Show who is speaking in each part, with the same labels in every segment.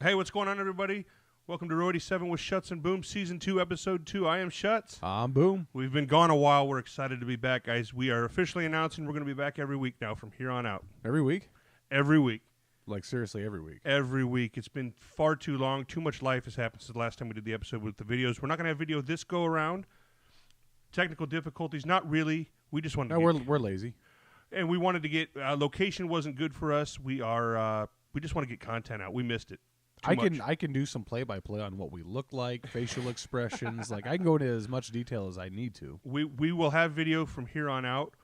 Speaker 1: Hey, what's going on, everybody? Welcome to Row 87 with Shuts and Boom, Season 2, Episode 2. I am Shuts.
Speaker 2: I'm Boom.
Speaker 1: We've been gone a while. We're excited to be back, guys. We are officially announcing we're going to be back every week now from here on out.
Speaker 2: Every week?
Speaker 1: Every week.
Speaker 2: Like, seriously, every week?
Speaker 1: Every week. It's been far too long. Too much life has happened since the last time we did the episode with the videos. We're not going to have video this go-around. Technical difficulties, not really. We just wanted to
Speaker 2: we're lazy.
Speaker 1: And we wanted to get location wasn't good for us. We just want to get content out. We missed it.
Speaker 2: I can do some play-by-play on what we look like, facial expressions. Like, I can go into as much detail as I need to.
Speaker 1: We will have video from here on out.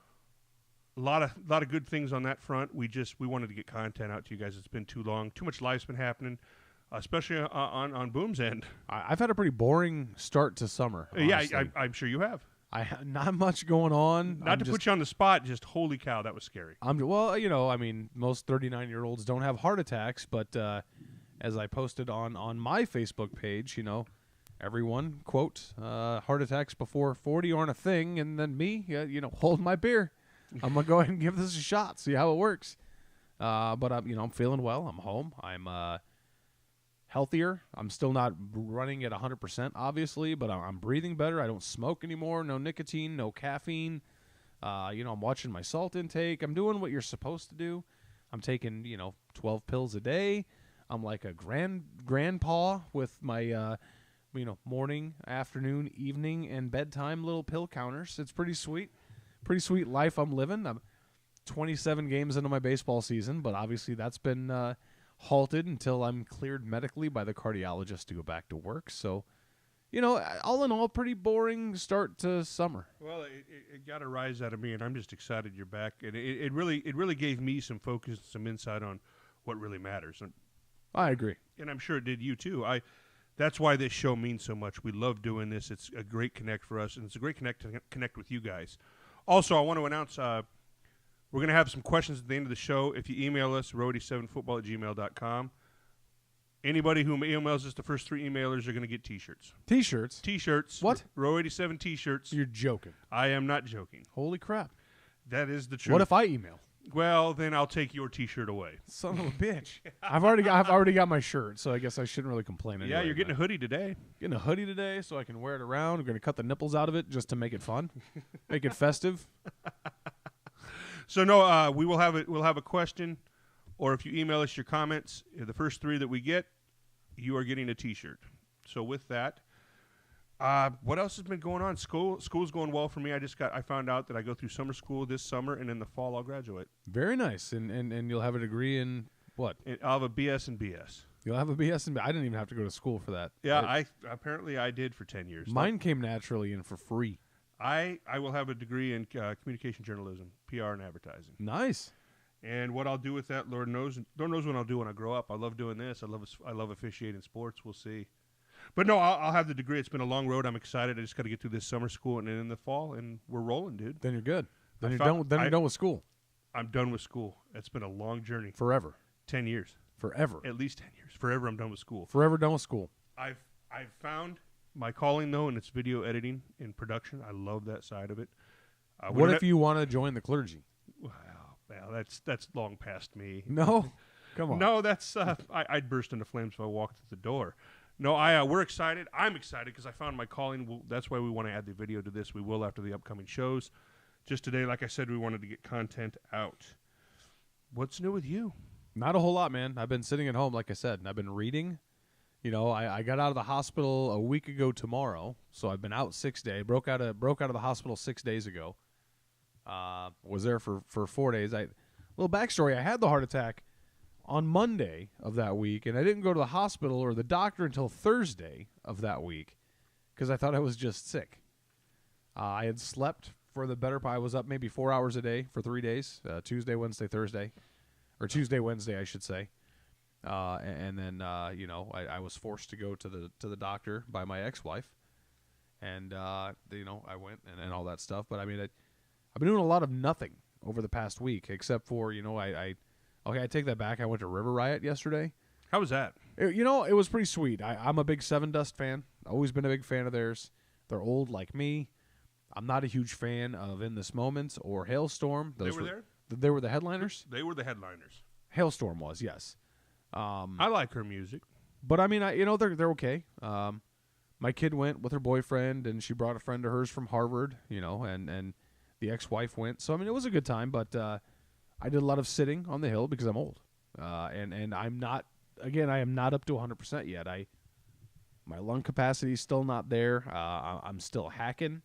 Speaker 1: A lot of good things on that front. We wanted to get content out to you guys. It's been too long. Too much life's been happening, especially on Boom's end.
Speaker 2: I've had a pretty boring start to summer.
Speaker 1: Yeah, I'm sure you have.
Speaker 2: Not much going on.
Speaker 1: Not to put you on the spot, just holy cow, that was scary.
Speaker 2: Most 39-year-olds don't have heart attacks, but as I posted on my Facebook page, everyone, quote, heart attacks before 40 aren't a thing, and then me, hold my beer. I'm going to go ahead and give this a shot, see how it works. But I'm feeling well. I'm home. I'm healthier. I'm still not running at 100%, obviously, but I'm breathing better. I don't smoke anymore. No nicotine, no caffeine. I'm watching my salt intake. I'm doing what you're supposed to do. I'm taking, 12 pills a day. I'm like a grandpa with my, morning, afternoon, evening, and bedtime little pill counters. It's pretty sweet. Pretty sweet life I'm living. I'm 27 games into my baseball season, but obviously that's been halted until I'm cleared medically by the cardiologist to go back to work. So, all in all, pretty boring start to summer.
Speaker 1: Well, it got a rise out of me, and I'm just excited you're back. And it really gave me some focus, some insight on what really matters. And
Speaker 2: I agree.
Speaker 1: And I'm sure it did you, too. That's why this show means so much. We love doing this. It's a great connect for us, and it's a great connect with you guys. Also, I want to announce we're going to have some questions at the end of the show. If you email us, row87football@gmail.com. Anybody who emails us, the first 3 emailers are going to get T-shirts.
Speaker 2: T-shirts?
Speaker 1: T-shirts.
Speaker 2: What?
Speaker 1: Row 87 T-shirts.
Speaker 2: You're joking.
Speaker 1: I am not joking.
Speaker 2: Holy crap.
Speaker 1: That is the truth.
Speaker 2: What if I email?
Speaker 1: Well, then I'll take your T-shirt away.
Speaker 2: Son of a bitch. I've already got my shirt, so I guess I shouldn't really complain anyway.
Speaker 1: Yeah, you're getting a hoodie today.
Speaker 2: Getting a hoodie today so I can wear it around. I'm going to cut the nipples out of it just to make it fun. Make it festive.
Speaker 1: So no, we'll have a question, or if you email us your comments, the first 3 that we get, you are getting a T-shirt. So with that, what else has been going on? School's going well for me. I found out that I go through summer school this summer, and in the fall I'll graduate.
Speaker 2: Very nice, and you'll have a degree in what?
Speaker 1: I'll have a BS in BS.
Speaker 2: You'll have a BS in. I didn't even have to go to school for that.
Speaker 1: Yeah, I did for 10 years.
Speaker 2: Mine came naturally and for free.
Speaker 1: I will have a degree in communication journalism, PR, and advertising.
Speaker 2: Nice.
Speaker 1: And what I'll do with that, Lord knows what I'll do when I grow up. I love doing this. I love officiating sports. We'll see. But no, I'll have the degree. It's been a long road. I'm excited. I just got to get through this summer school and then in the fall, and we're rolling, dude.
Speaker 2: Then you're good. Then you're done with school.
Speaker 1: I'm done with school. It's been a long journey.
Speaker 2: Forever.
Speaker 1: 10 years.
Speaker 2: Forever.
Speaker 1: At least 10 years. Forever I'm done with school.
Speaker 2: Forever done with school.
Speaker 1: I've found my calling, though, and it's video editing and production. I love that side of it.
Speaker 2: What if you want to join the clergy?
Speaker 1: Well, that's long past me.
Speaker 2: No? Come on.
Speaker 1: No, that's I'd burst into flames if I walked through the door. No, we're excited. I'm excited because I found my calling. That's why we want to add the video to this. We will after the upcoming shows. Just today, like I said, we wanted to get content out. What's new with you?
Speaker 2: Not a whole lot, man. I've been sitting at home, like I said, and I've been reading. I got out of the hospital a week ago tomorrow, so I've been out 6 days. Broke out of the hospital 6 days ago. Was there for 4 days. Little backstory, I had the heart attack on Monday of that week, and I didn't go to the hospital or the doctor until Thursday of that week because I thought I was just sick. I had slept for the better part. I was up maybe 4 hours a day for 3 days, Tuesday, Wednesday, Thursday, or Tuesday, Wednesday, I should say. And then I was forced to go to the doctor by my ex-wife, and I went and all that stuff. But I mean, I've been doing a lot of nothing over the past week, except for I take that back. I went to River Riot yesterday.
Speaker 1: How was that?
Speaker 2: It was pretty sweet. I'm a big Seven Dust fan. Always been a big fan of theirs. They're old like me. I'm not a huge fan of In This Moment or Hailstorm.
Speaker 1: They were there?
Speaker 2: They were the headliners?
Speaker 1: They were the headliners.
Speaker 2: Hailstorm was, yes.
Speaker 1: I like her music.
Speaker 2: But I mean, they're okay. My kid went with her boyfriend, and she brought a friend of hers from Harvard. And the ex-wife went. So I mean, it was a good time. But I did a lot of sitting on the hill because I'm old, and I'm not. Again, I am not up to 100% yet. My lung capacity is still not there. I'm still hacking.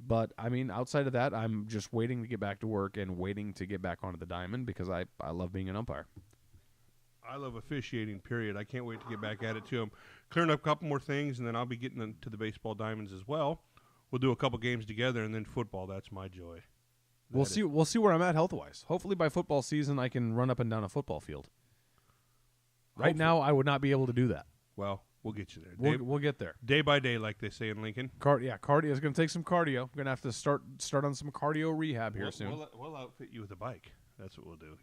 Speaker 2: But, I mean, outside of that, I'm just waiting to get back to work and waiting to get back onto the diamond because I love being an umpire.
Speaker 1: I love officiating, period. I can't wait to get back at it, too. I'm clearing up a couple more things, and then I'll be getting into the baseball diamonds as well. We'll do a couple games together, and then football. That's my joy.
Speaker 2: We'll see where I'm at health-wise. Hopefully by football season, I can run up and down a football field. Right now, I would not be able to do that.
Speaker 1: Well, we'll get you there.
Speaker 2: We'll get there.
Speaker 1: Day by day, like they say in Lincoln.
Speaker 2: Cardio is going to take some cardio. I'm going to have to start on some cardio rehab here soon.
Speaker 1: We'll outfit you with a bike. That's what we'll do.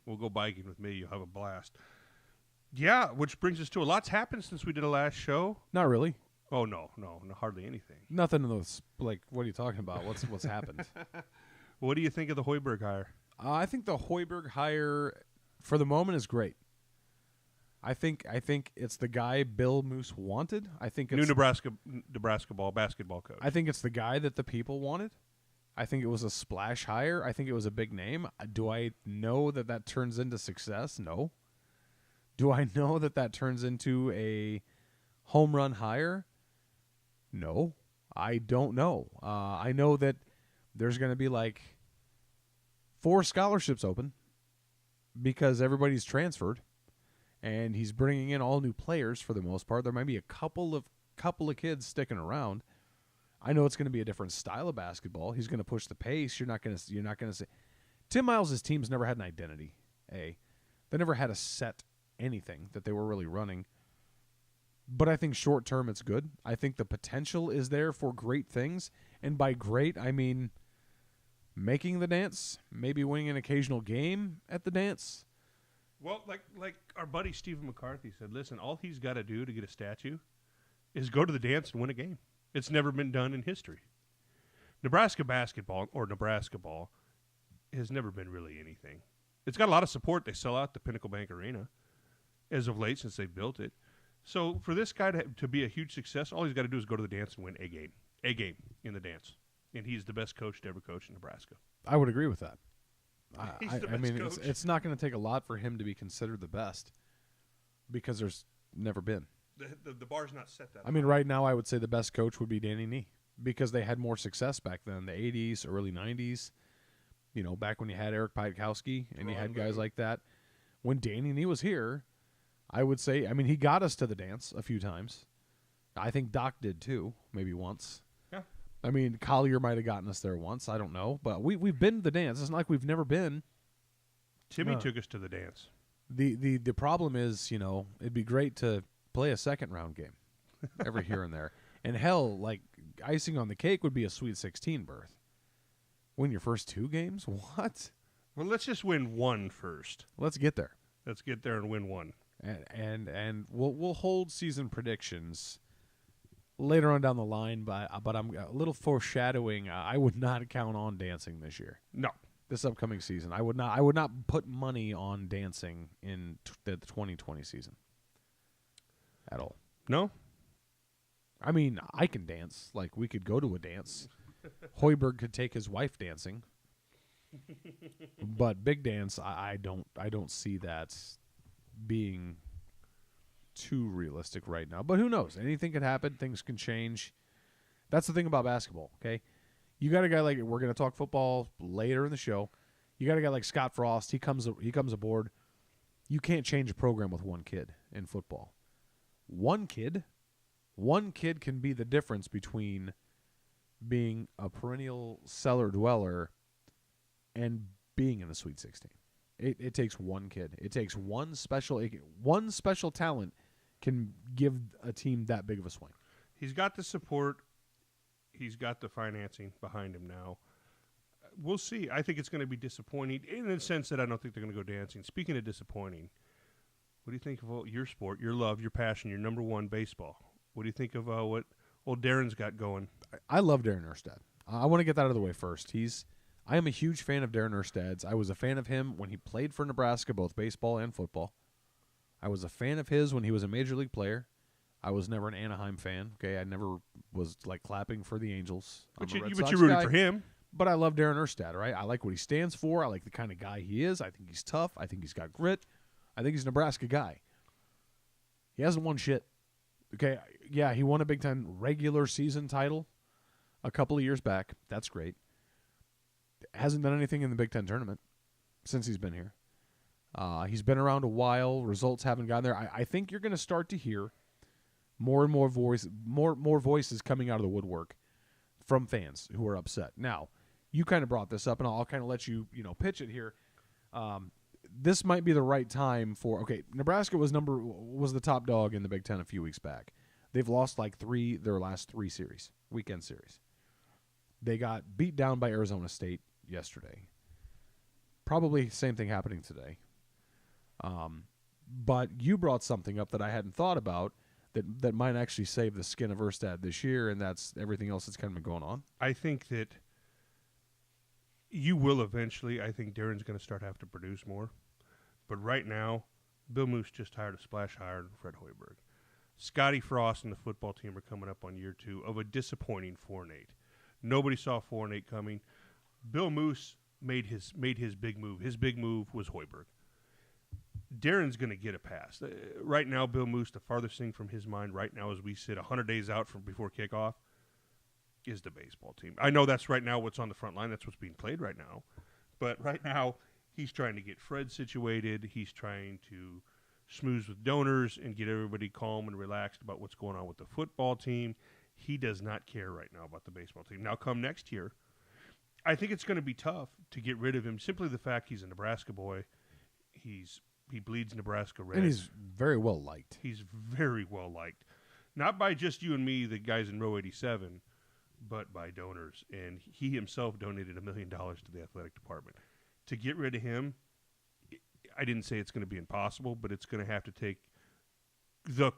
Speaker 1: We'll go biking with me. You'll have a blast. Yeah, which brings us to a lot's happened since we did a last show.
Speaker 2: Not really.
Speaker 1: Oh, no, hardly anything.
Speaker 2: Nothing in those, like, what are you talking about? What's happened?
Speaker 1: What do you think of the Hoiberg hire?
Speaker 2: I think the Hoiberg hire, for the moment, is great. I think it's the guy Bill Moose wanted. I think it's
Speaker 1: new Nebraska basketball coach.
Speaker 2: I think it's the guy that the people wanted. I think it was a splash hire. I think it was a big name. Do I know that turns into success? No. Do I know that turns into a home run hire? No. I don't know. I know that there's going to be like 4 scholarships open because everybody's transferred. And he's bringing in all new players for the most part. There might be a couple of kids sticking around. I know it's going to be a different style of basketball. He's going to push the pace. You're not going to say Tim Miles' teams never had an identity. They never had a set anything that they were really running. But I think short term it's good. I think the potential is there for great things, and by great I mean making the dance, maybe winning an occasional game at the dance.
Speaker 1: Well, like our buddy Stephen McCarthy said, listen, all he's got to do to get a statue is go to the dance and win a game. It's never been done in history. Nebraska basketball or Nebraska ball has never been really anything. It's got a lot of support. They sell out the Pinnacle Bank Arena as of late since they've built it. So for this guy to be a huge success, all he's got to do is go to the dance and win a game in the dance. And he's the best coach to ever coach in Nebraska.
Speaker 2: I would agree with that. I mean,
Speaker 1: coach.
Speaker 2: It's not going to take a lot for him to be considered the best because there's never been.
Speaker 1: The bar's not set that high.
Speaker 2: I mean, right now I would say the best coach would be Danny Nee because they had more success back then, the 80s, early 90s, back when you had Eric Piatkowski and you had guys like that. When Danny Nee was here, I would say, I mean, he got us to the dance a few times. I think Doc did too, maybe once. I mean, Collier might have gotten us there once. I don't know. But we've been to the dance. It's not like we've never been.
Speaker 1: Timmy took us to the dance.
Speaker 2: The problem is, it'd be great to play a second-round game every here and there. And hell, like, icing on the cake would be a Sweet 16 berth. Win your first 2 games? What?
Speaker 1: Well, let's just win one first.
Speaker 2: Let's get there.
Speaker 1: Let's get there and win one.
Speaker 2: And we'll hold season predictions later on down the line, but I'm a little foreshadowing. I would not count on dancing this year.
Speaker 1: No,
Speaker 2: this upcoming season, I would not put money on dancing in the 2020 season at all.
Speaker 1: No,
Speaker 2: I mean I can dance. Like we could go to a dance. Hoiberg could take his wife dancing, but big dance, I don't see that being too realistic right now, but who knows? Anything could happen. Things can change. That's the thing about basketball, okay? You got a guy like, we're going to talk football later in the show. You got a guy like Scott Frost. He comes aboard. You can't change a program with one kid in football. One kid can be the difference between being a perennial cellar dweller and being in the Sweet 16. It takes one kid. It takes one special talent can give a team that big of a swing.
Speaker 1: He's got the support. He's got the financing behind him now. We'll see. I think it's going to be disappointing in the sense that I don't think they're going to go dancing. Speaking of disappointing, what do you think of your sport, your love, your passion, your number one, baseball? What do you think of what old Darren's got going?
Speaker 2: I love Darren Erstad. I want to get that out of the way first. I am a huge fan of Darren Erstad's. I was a fan of him when he played for Nebraska, both baseball and football. I was a fan of his when he was a major league player. I was never an Anaheim fan. Okay, I never was like clapping for the Angels.
Speaker 1: But
Speaker 2: I'm a Red
Speaker 1: you
Speaker 2: Sox
Speaker 1: rooted
Speaker 2: guy,
Speaker 1: for him.
Speaker 2: But I love Darren Erstad. Right, I like what he stands for. I like the kind of guy he is. I think he's tough. I think he's got grit. I think he's a Nebraska guy. He hasn't won shit. Okay, yeah, he won a Big Ten regular season title a couple of years back. That's great. Hasn't done anything in the Big Ten tournament since he's been here. He's been around a while. Results haven't gotten there. I think you're going to start to hear more and more voices coming out of the woodwork from fans who are upset. Now, you kind of brought this up, and I'll kind of let you pitch it here. This might be the right time for. Okay, Nebraska was the top dog in the Big Ten a few weeks back. They've lost like their last three weekend series. They got beat down by Arizona State yesterday. Probably same thing happening today. But you brought something up that I hadn't thought about that might actually save the skin of Erstad this year, and that's everything else that's kind of been going on.
Speaker 1: I think that you will eventually. I think Darren's going to start having to produce more. But right now, Bill Moose just hired a splash hire in Fred Hoiberg. Scotty Frost and the football team are coming up on year 2 of a disappointing 4-8. Nobody saw 4-8 coming. Bill Moose made his big move. His big move was Hoiberg. Darren's going to get a pass. Right now, Bill Moose, the farthest thing from his mind right now as we sit 100 days out from before kickoff, is the baseball team. I know that's right now what's on the front line. That's what's being played right now. But right now, he's trying to get Fred situated. He's trying to schmooze with donors and get everybody calm and relaxed about what's going on with the football team. He does not care right now about the baseball team. Now, come next year, I think it's going to be tough to get rid of him. Simply the fact he's a Nebraska boy. He bleeds Nebraska red.
Speaker 2: And he's very well liked.
Speaker 1: He's very well liked. Not by just you and me, the guys in row 87, but by donors. And he himself donated $1 million to the athletic department. To get rid of him, I didn't say it's going to be impossible, but it's going to have to take the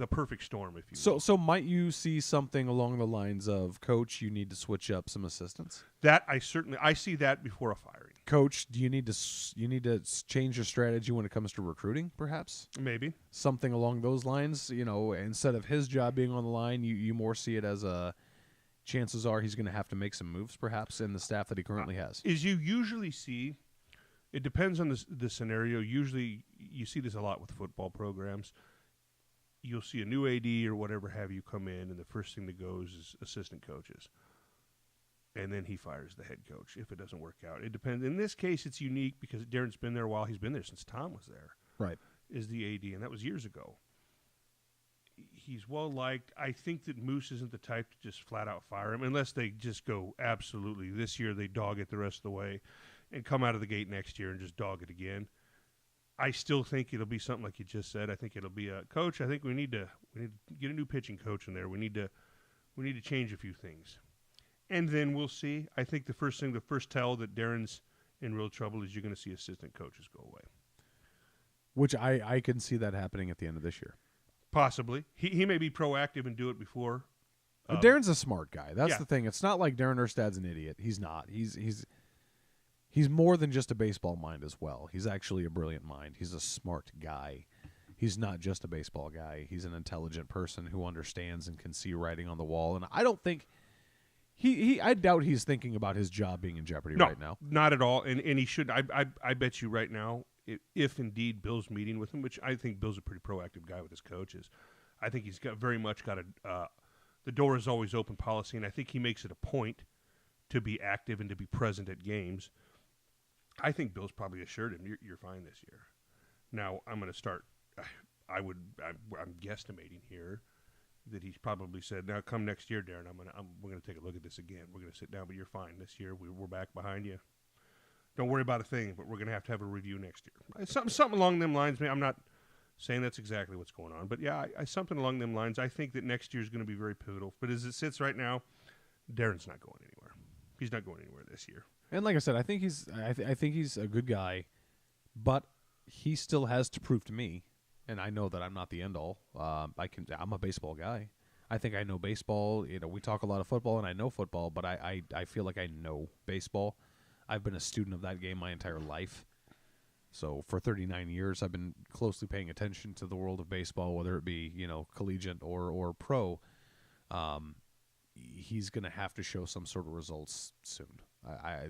Speaker 1: perfect storm, if you will.
Speaker 2: So might you see something along the lines of, Coach, you need to switch up some assistants?
Speaker 1: That I see that before a firing.
Speaker 2: Coach, do you need to change your strategy when it comes to recruiting, perhaps?
Speaker 1: Maybe
Speaker 2: something along those lines. Instead of his job being on the line, you more see it as a chances are he's going to have to make some moves, perhaps, in the staff that he currently has.
Speaker 1: As you usually see, it depends on the scenario. Usually, you see this a lot with football programs. You'll see a new AD or whatever have you come in, and the first thing that goes is assistant coaches. And then he fires the head coach if it doesn't work out. It depends. In this case, it's unique because Darren's been there a while. He's been there since Tom was there.
Speaker 2: Right.
Speaker 1: Is the AD, and that was years ago. He's well-liked. I think that Moose isn't the type to just flat-out fire him unless they just go absolutely. This year they dog it the rest of the way and come out of the gate next year and just dog it again. I still think it'll be something like you just said. I think it'll be a coach. I think we need to get a new pitching coach in there. We need to change a few things, and then we'll see. I think the first tell that Darren's in real trouble is you're going to see assistant coaches go away.
Speaker 2: Which I can see that happening at the end of this year.
Speaker 1: Possibly, he may be proactive and do it before.
Speaker 2: But Darren's a smart guy. That's
Speaker 1: yeah.
Speaker 2: the thing. It's not like Darren Erstad's an idiot. He's not. He's more than just a baseball mind as well. He's actually a brilliant mind. He's a smart guy. He's not just a baseball guy. He's an intelligent person who understands and can see writing on the wall. And I don't think I doubt he's thinking about his job being in jeopardy right now.
Speaker 1: Not at all. And he should. I bet you right now, if indeed Bill's meeting with him, which I think Bill's a pretty proactive guy with his coaches, I think he's very much got the door is always open policy, and I think he makes it a point to be active and to be present at games. I think Bill's probably assured him, you're fine this year. Now, I'm going to start, I'm guesstimating here that he's probably said, now come next year, Darren, we're going to take a look at this again. We're going to sit down, but you're fine this year. We're back behind you. Don't worry about a thing, but we're going to have a review next year. Something along them lines. I'm not saying that's exactly what's going on, but yeah, something along them lines. I think that next year is going to be very pivotal. But as it sits right now, Darren's not going anywhere. He's not going anywhere this year.
Speaker 2: And like I said, I think he's a good guy, but he still has to prove to me, and I know that I'm not the end all. I'm a baseball guy. I think I know baseball. We talk a lot of football, and I know football, but I feel like I know baseball. I've been a student of that game my entire life. So for 39 years, I've been closely paying attention to the world of baseball, whether it be collegiate or pro. He's going to have to show some sort of results soon.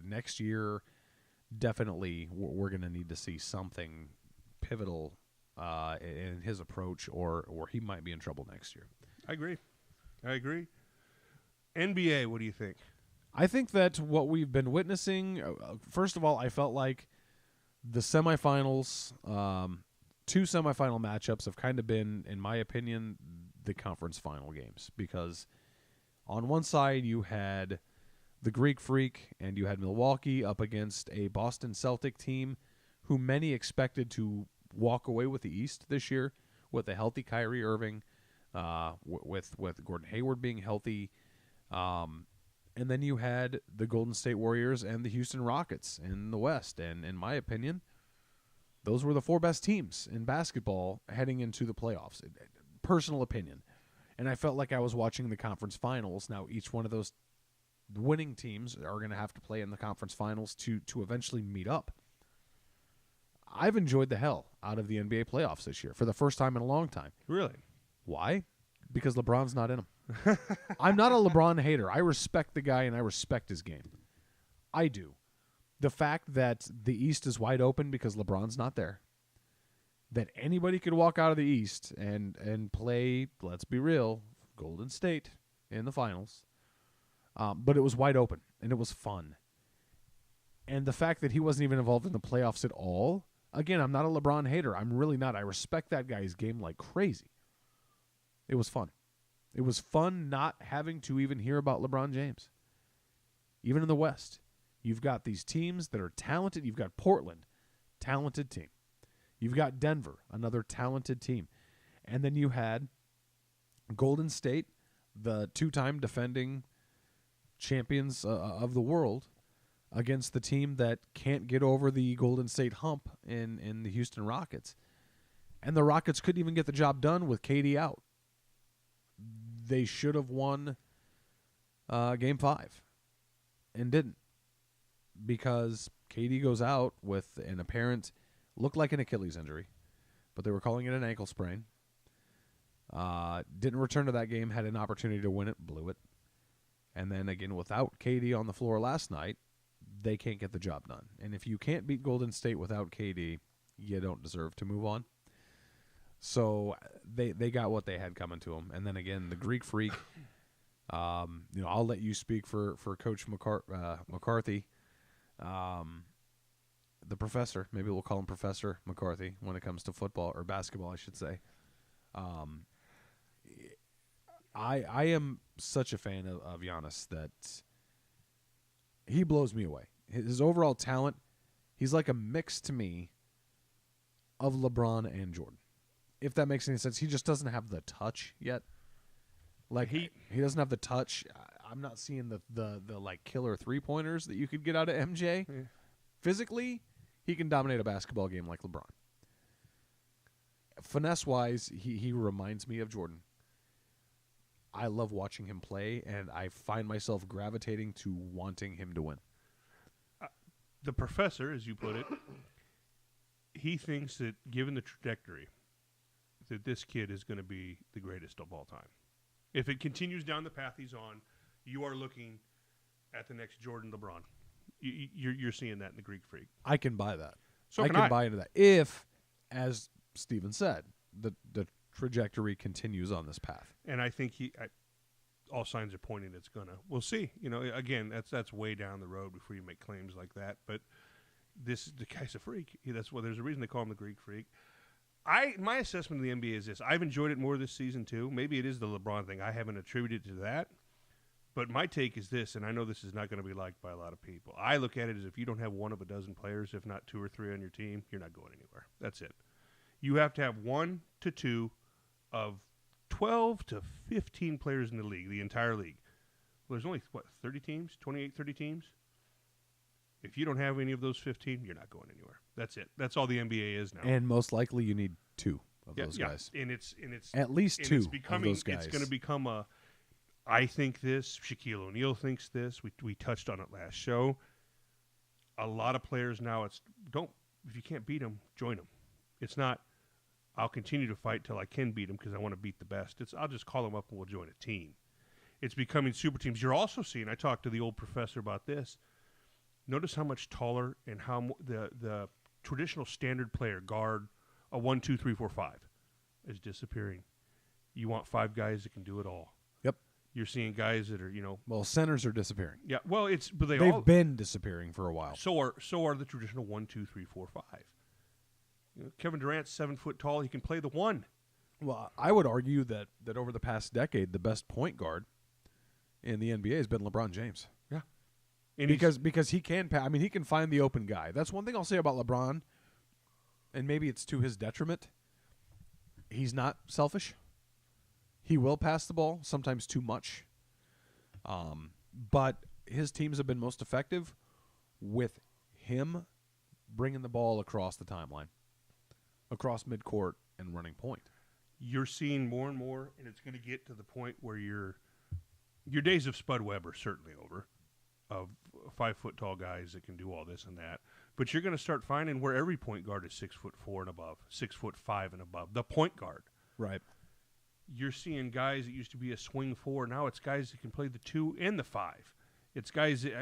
Speaker 2: Next year, definitely, we're going to need to see something pivotal in his approach, or he might be in trouble next year.
Speaker 1: I agree. NBA, what do you think?
Speaker 2: I think that what we've been witnessing, first of all, I felt like the semifinals, 2 semifinal matchups have kind of been, in my opinion, the conference final games. Because on one side you had the Greek Freak and you had Milwaukee up against a Boston Celtic team who many expected to walk away with the East this year with a healthy Kyrie Irving, with Gordon Hayward being healthy. And then you had the Golden State Warriors and the Houston Rockets in the West. And in my opinion, those were the 4 best teams in basketball heading into the playoffs. Personal opinion. And I felt like I was watching the conference finals. Now, each one of those winning teams are going to have to play in the conference finals to eventually meet up. I've enjoyed the hell out of the NBA playoffs this year for the first time in a long time.
Speaker 1: Really?
Speaker 2: Why? Because LeBron's not in them. I'm not a LeBron hater. I respect the guy and I respect his game. I do. The fact that the East is wide open because LeBron's not there, that anybody could walk out of the East and play, let's be real, Golden State in the finals, but it was wide open and it was fun. And the fact that he wasn't even involved in the playoffs at all, again, I'm not a LeBron hater. I'm really not. I respect that guy's game like crazy. It was fun. It was fun not having to even hear about LeBron James. Even in the West, you've got these teams that are talented. You've got Portland, talented team. You've got Denver, another talented team. And then you had Golden State, the 2-time defending champions of the world, against the team that can't get over the Golden State hump in the Houston Rockets. And the Rockets couldn't even get the job done with KD out. They should have won Game 5 and didn't, because KD goes out with an apparent, looked like an Achilles injury, but they were calling it an ankle sprain. Didn't return to that game, had an opportunity to win it, blew it. And then again, without KD on the floor last night, they can't get the job done. And if you can't beat Golden State without KD, you don't deserve to move on. So they got what they had coming to them. And then again, the Greek Freak, I'll let you speak for Coach McCarthy. The professor, maybe we'll call him Professor McCarthy when it comes to football or basketball, I should say. I am such a fan of Giannis that he blows me away. His overall talent, he's like a mix to me of LeBron and Jordan. If that makes any sense. He just doesn't have the touch yet. Like he doesn't have the touch. I'm not seeing the like killer 3-pointers that you could get out of MJ. Yeah. Physically, he can dominate a basketball game like LeBron. Finesse-wise, he reminds me of Jordan. I love watching him play, and I find myself gravitating to wanting him to win.
Speaker 1: The professor, as you put it, he thinks that given the trajectory, that this kid is going to be the greatest of all time. If it continues down the path he's on, you are looking at the next Jordan LeBron. You're seeing that in the Greek Freak.
Speaker 2: I can buy that.
Speaker 1: So
Speaker 2: I can buy into that. If, as Steven said, the trajectory continues on this path.
Speaker 1: And I think all signs are pointing it's going to. We'll see. Again, that's way down the road before you make claims like that. But the guy's a freak. There's a reason they call him the Greek Freak. My assessment of the NBA is this. I've enjoyed it more this season, too. Maybe it is the LeBron thing. I haven't attributed to that. But my take is this, and I know this is not going to be liked by a lot of people. I look at it as if you don't have one of a dozen players, if not 2 or 3 on your team, you're not going anywhere. That's it. You have to have 1 to 2 of 12 to 15 players in the league, the entire league. Well, there's only, 30 teams? 28, 30 teams? If you don't have any of those 15, you're not going anywhere. That's it. That's all the NBA is now.
Speaker 2: And most likely you need 2 of those guys.
Speaker 1: And it's
Speaker 2: at least 2 of those guys.
Speaker 1: It's going to become a, I think this, Shaquille O'Neal thinks this. We touched on it last show. A lot of players now, if you can't beat them, join them. It's not, I'll continue to fight till I can beat them because I want to beat the best. It's, I'll just call them up and we'll join a team. It's becoming super teams. You're also seeing, I talked to the old professor about this, notice how much taller and how the traditional standard player, guard, a 1, 2, 3, 4, 5, is disappearing. You want 5 guys that can do it all.
Speaker 2: Yep.
Speaker 1: You're seeing guys that are,
Speaker 2: Well, centers are disappearing.
Speaker 1: yeah. Well, but
Speaker 2: They've been disappearing for a while.
Speaker 1: So are the traditional 1, 2, 3, 4, 5. Kevin Durant's 7 foot tall. He can play the 1.
Speaker 2: Well, I would argue that over the past decade, the best point guard in the NBA has been LeBron James.
Speaker 1: Yeah. And
Speaker 2: Because he can he can find the open guy. That's one thing I'll say about LeBron, and maybe it's to his detriment. He's not selfish. He will pass the ball, sometimes too much. But his teams have been most effective with him bringing the ball across the timeline, across midcourt and running point.
Speaker 1: you're seeing more and more, and it's going to get to the point where your days of Spud Webb are certainly over, of 5 foot tall guys that can do all this and that. But you're going to start finding where every point guard is 6'4" and above, 6'5" and above. The point guard,
Speaker 2: Right.
Speaker 1: you're seeing guys that used to be a swing 4. Now it's guys that can play the 2 and the 5. It's guys that,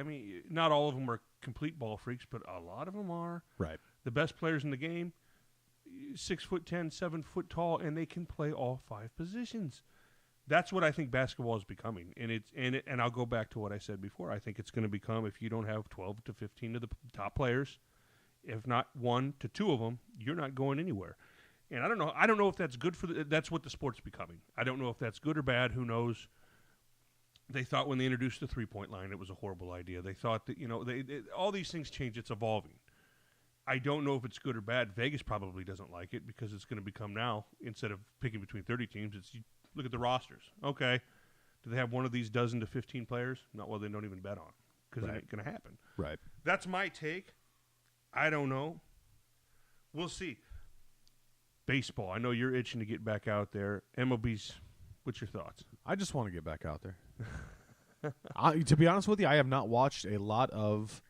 Speaker 1: not all of them are complete ball freaks, but a lot of them are.
Speaker 2: Right.
Speaker 1: The best players in the game, 6'10", 7 foot tall, and they can play all 5 positions. That's what I think basketball is becoming, and I'll go back to what I said before. I think it's going to become, if you don't have 12 to 15 of the top players, if not 1 to 2 of them, you're not going anywhere. And I don't know if that's good for that's what the sport's becoming. I don't know if that's good or bad. Who knows? They thought when they introduced the 3-point line, it was a horrible idea. They thought that all these things change. It's evolving. I don't know if it's good or bad. Vegas probably doesn't like it because it's going to become now, instead of picking between 30 teams, it's you look at the rosters. Okay, do they have one of these dozen to 15 players? Not well. They don't even bet on because it ain't going to happen.
Speaker 2: Right.
Speaker 1: That's my take. I don't know. We'll see. Baseball. I know you're itching to get back out there. MLB's. What's your thoughts?
Speaker 2: I just want to get back out there. To be honest with you, I have not watched a lot of.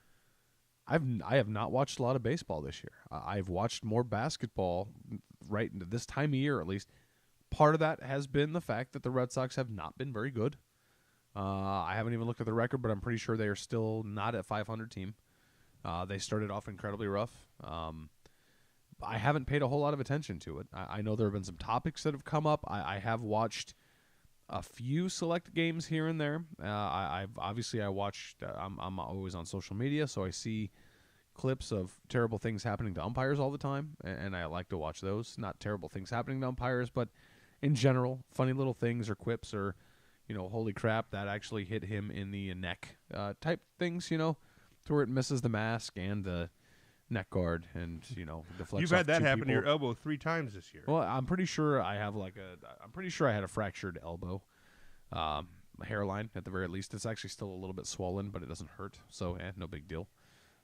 Speaker 2: I have not watched a lot of baseball this year. I've watched more basketball right into this time of year, at least. Part of that has been the fact that the Red Sox have not been very good. I haven't even looked at the record, but I'm pretty sure they are still not a 500 team. They started off incredibly rough. I haven't paid a whole lot of attention to it. I know there have been some topics that have come up. I have watched a few select games here and there. I've obviously watched. I'm always on social media, so I see clips of terrible things happening to umpires all the time, and I like to watch those. Not terrible things happening to umpires, but in general, funny little things or quips or, holy crap, that actually hit him in the neck type things, to where it misses the mask and the neck guard and, deflects.
Speaker 1: You've had
Speaker 2: off
Speaker 1: that
Speaker 2: 2
Speaker 1: happen to
Speaker 2: people.
Speaker 1: your elbow 3 times this year.
Speaker 2: Well, I'm pretty sure I have I had a fractured elbow, hairline at the very least. It's actually still a little bit swollen, but it doesn't hurt, so no big deal.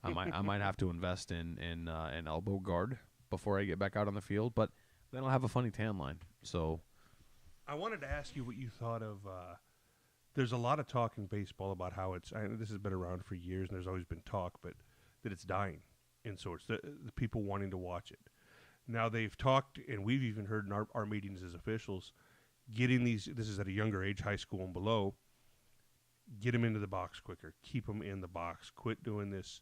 Speaker 2: I might have to invest in an elbow guard before I get back out on the field, but then I'll have a funny tan line. So
Speaker 1: I wanted to ask you what you thought of. There's a lot of talk in baseball about how this has been around for years, and there's always been talk, but that it's dying in sorts. The people wanting to watch it. Now they've talked, and we've even heard in our meetings as officials, getting these. This is at a younger age, high school and below. Get them into the box quicker. Keep them in the box. Quit doing this.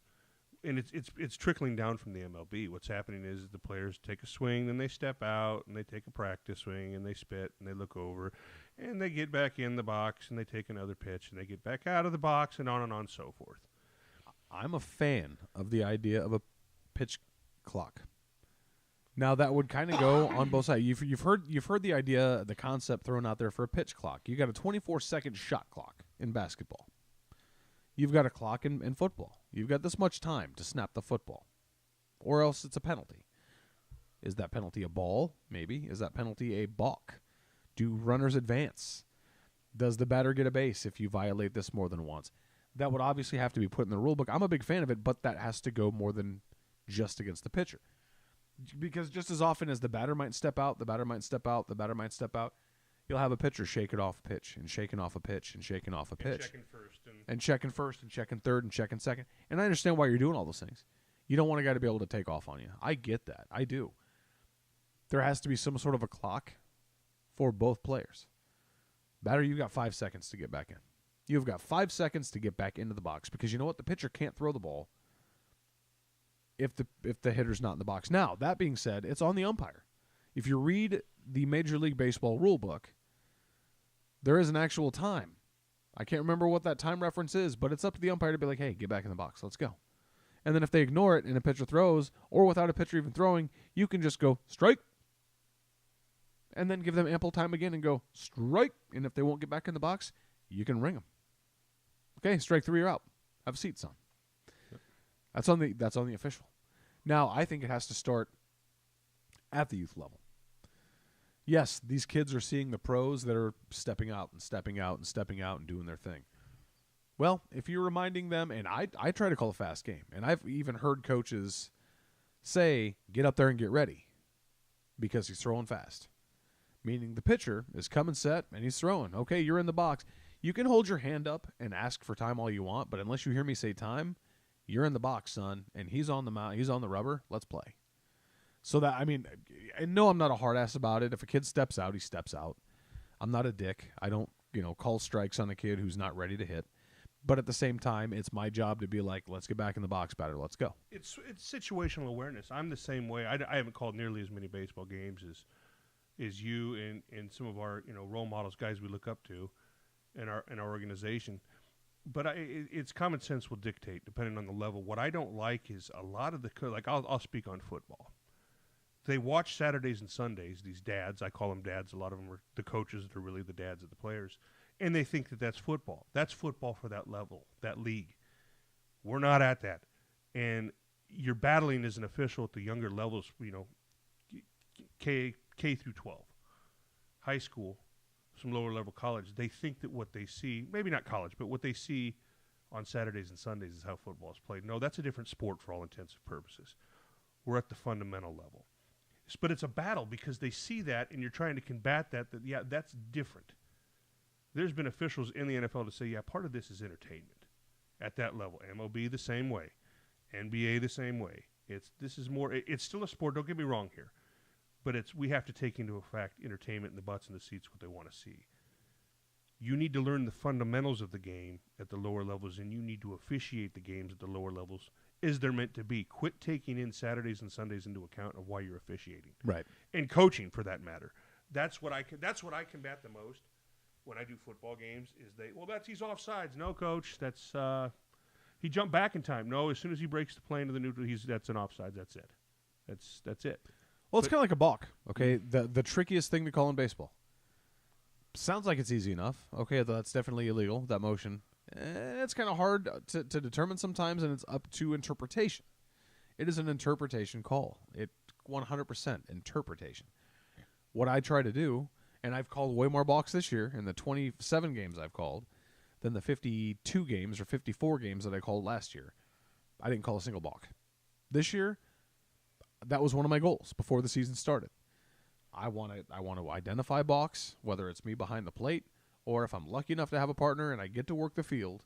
Speaker 1: And it's trickling down from the MLB. What's happening is the players take a swing, then they step out, and they take a practice swing, and they spit, and they look over, and they get back in the box, and they take another pitch, and they get back out of the box, and on and so forth.
Speaker 2: I'm a fan of the idea of a pitch clock. Now that would kind of go on both sides. You've heard the idea, the concept thrown out there for a pitch clock. You got a 24-second shot clock in basketball. You've got a clock in football. You've got this much time to snap the football, or else it's a penalty. Is that penalty a ball? Maybe. Is that penalty a balk? Do runners advance? Does the batter get a base if you violate this more than once? That would obviously have to be put in the rule book. I'm a big fan of it, but that has to go more than just against the pitcher. Because just as often as the batter might step out, you'll have a pitcher shaking off a pitch and shaking off a pitch and shaking off a pitch.
Speaker 1: Checking first.
Speaker 2: And checking first and checking third and checking second. And I understand why you're doing all those things. You don't want a guy to be able to take off on you. I get that. I do. There has to be some sort of a clock for both players. Batter, you've got 5 seconds to get back in. You've got 5 seconds to get back into the box because you know what? The pitcher can't throw the ball if the hitter's not in the box. Now, that being said, it's on the umpire. If you read the Major League Baseball rule book, there is an actual time. I can't remember what that time reference is, but it's up to the umpire to be like, hey, get back in the box. Let's go. And then if they ignore it and a pitcher throws, or without a pitcher even throwing, you can just go, strike. And then give them ample time again and go, strike. And if they won't get back in the box, you can ring them. Okay, strike 3, you're out. Have a seat, son. Yep. That's on the official. Now, I think it has to start at the youth level. Yes, these kids are seeing the pros that are stepping out and stepping out and stepping out and doing their thing. Well, if you're reminding them, and I try to call a fast game, and I've even heard coaches say, get up there and get ready because he's throwing fast. Meaning the pitcher is coming set and he's throwing. Okay, you're in the box. You can hold your hand up and ask for time all you want, but unless you hear me say time, you're in the box, son, and he's on the mount, he's on the rubber. Let's play. So that, I mean, I know I'm not a hard ass about it. If a kid steps out, he steps out. I'm not a dick. I don't, call strikes on a kid who's not ready to hit. But at the same time, it's my job to be like, let's get back in the box, batter. Let's go.
Speaker 1: It's situational awareness. I'm the same way. I haven't called nearly as many baseball games as you and some of our role models, guys we look up to in our organization. But it's common sense will dictate depending on the level. What I don't like is a lot of the I'll speak on football. They watch Saturdays and Sundays. These dads, I call them dads. A lot of them are the coaches that are really the dads of the players. And they think that that's football. That's football for that level, that league. We're not at that. And you're battling as an official at the younger levels, K through 12, high school, some lower level college. They think that what they see, maybe not college, but what they see on Saturdays and Sundays is how football is played. No, that's a different sport for all intents and purposes. We're at the fundamental level. But it's a battle because they see that and you're trying to combat that that's different. There's been officials in the NFL to say, part of this is entertainment at that level. MLB the same way. NBA the same way. It's still a sport, don't get me wrong here. But we have to take into effect entertainment and the butts in the seats, what they want to see. You need to learn the fundamentals of the game at the lower levels, and you need to officiate the games at the lower levels as they're meant to be. Quit taking in Saturdays and Sundays into account of why you're officiating.
Speaker 2: Right.
Speaker 1: And coaching, for that matter. That's what I combat the most when I do football games is he's offsides. No, coach, that's he jumped back in time. No, as soon as he breaks the play into the neutral, that's an offside. That's it. That's it.
Speaker 2: Well, it's kind of like a balk, okay? The trickiest thing to call in baseball. Sounds like it's easy enough. Okay, that's definitely illegal, that motion. It's kind of hard to determine sometimes, and it's up to interpretation. It is an interpretation call. It 100% interpretation. What I try to do, and I've called way more balks this year in the 27 games I've called than the 52 games or 54 games that I called last year. I didn't call a single balk. This year, that was one of my goals before the season started. I want to identify balks, whether it's me behind the plate or if I'm lucky enough to have a partner and I get to work the field,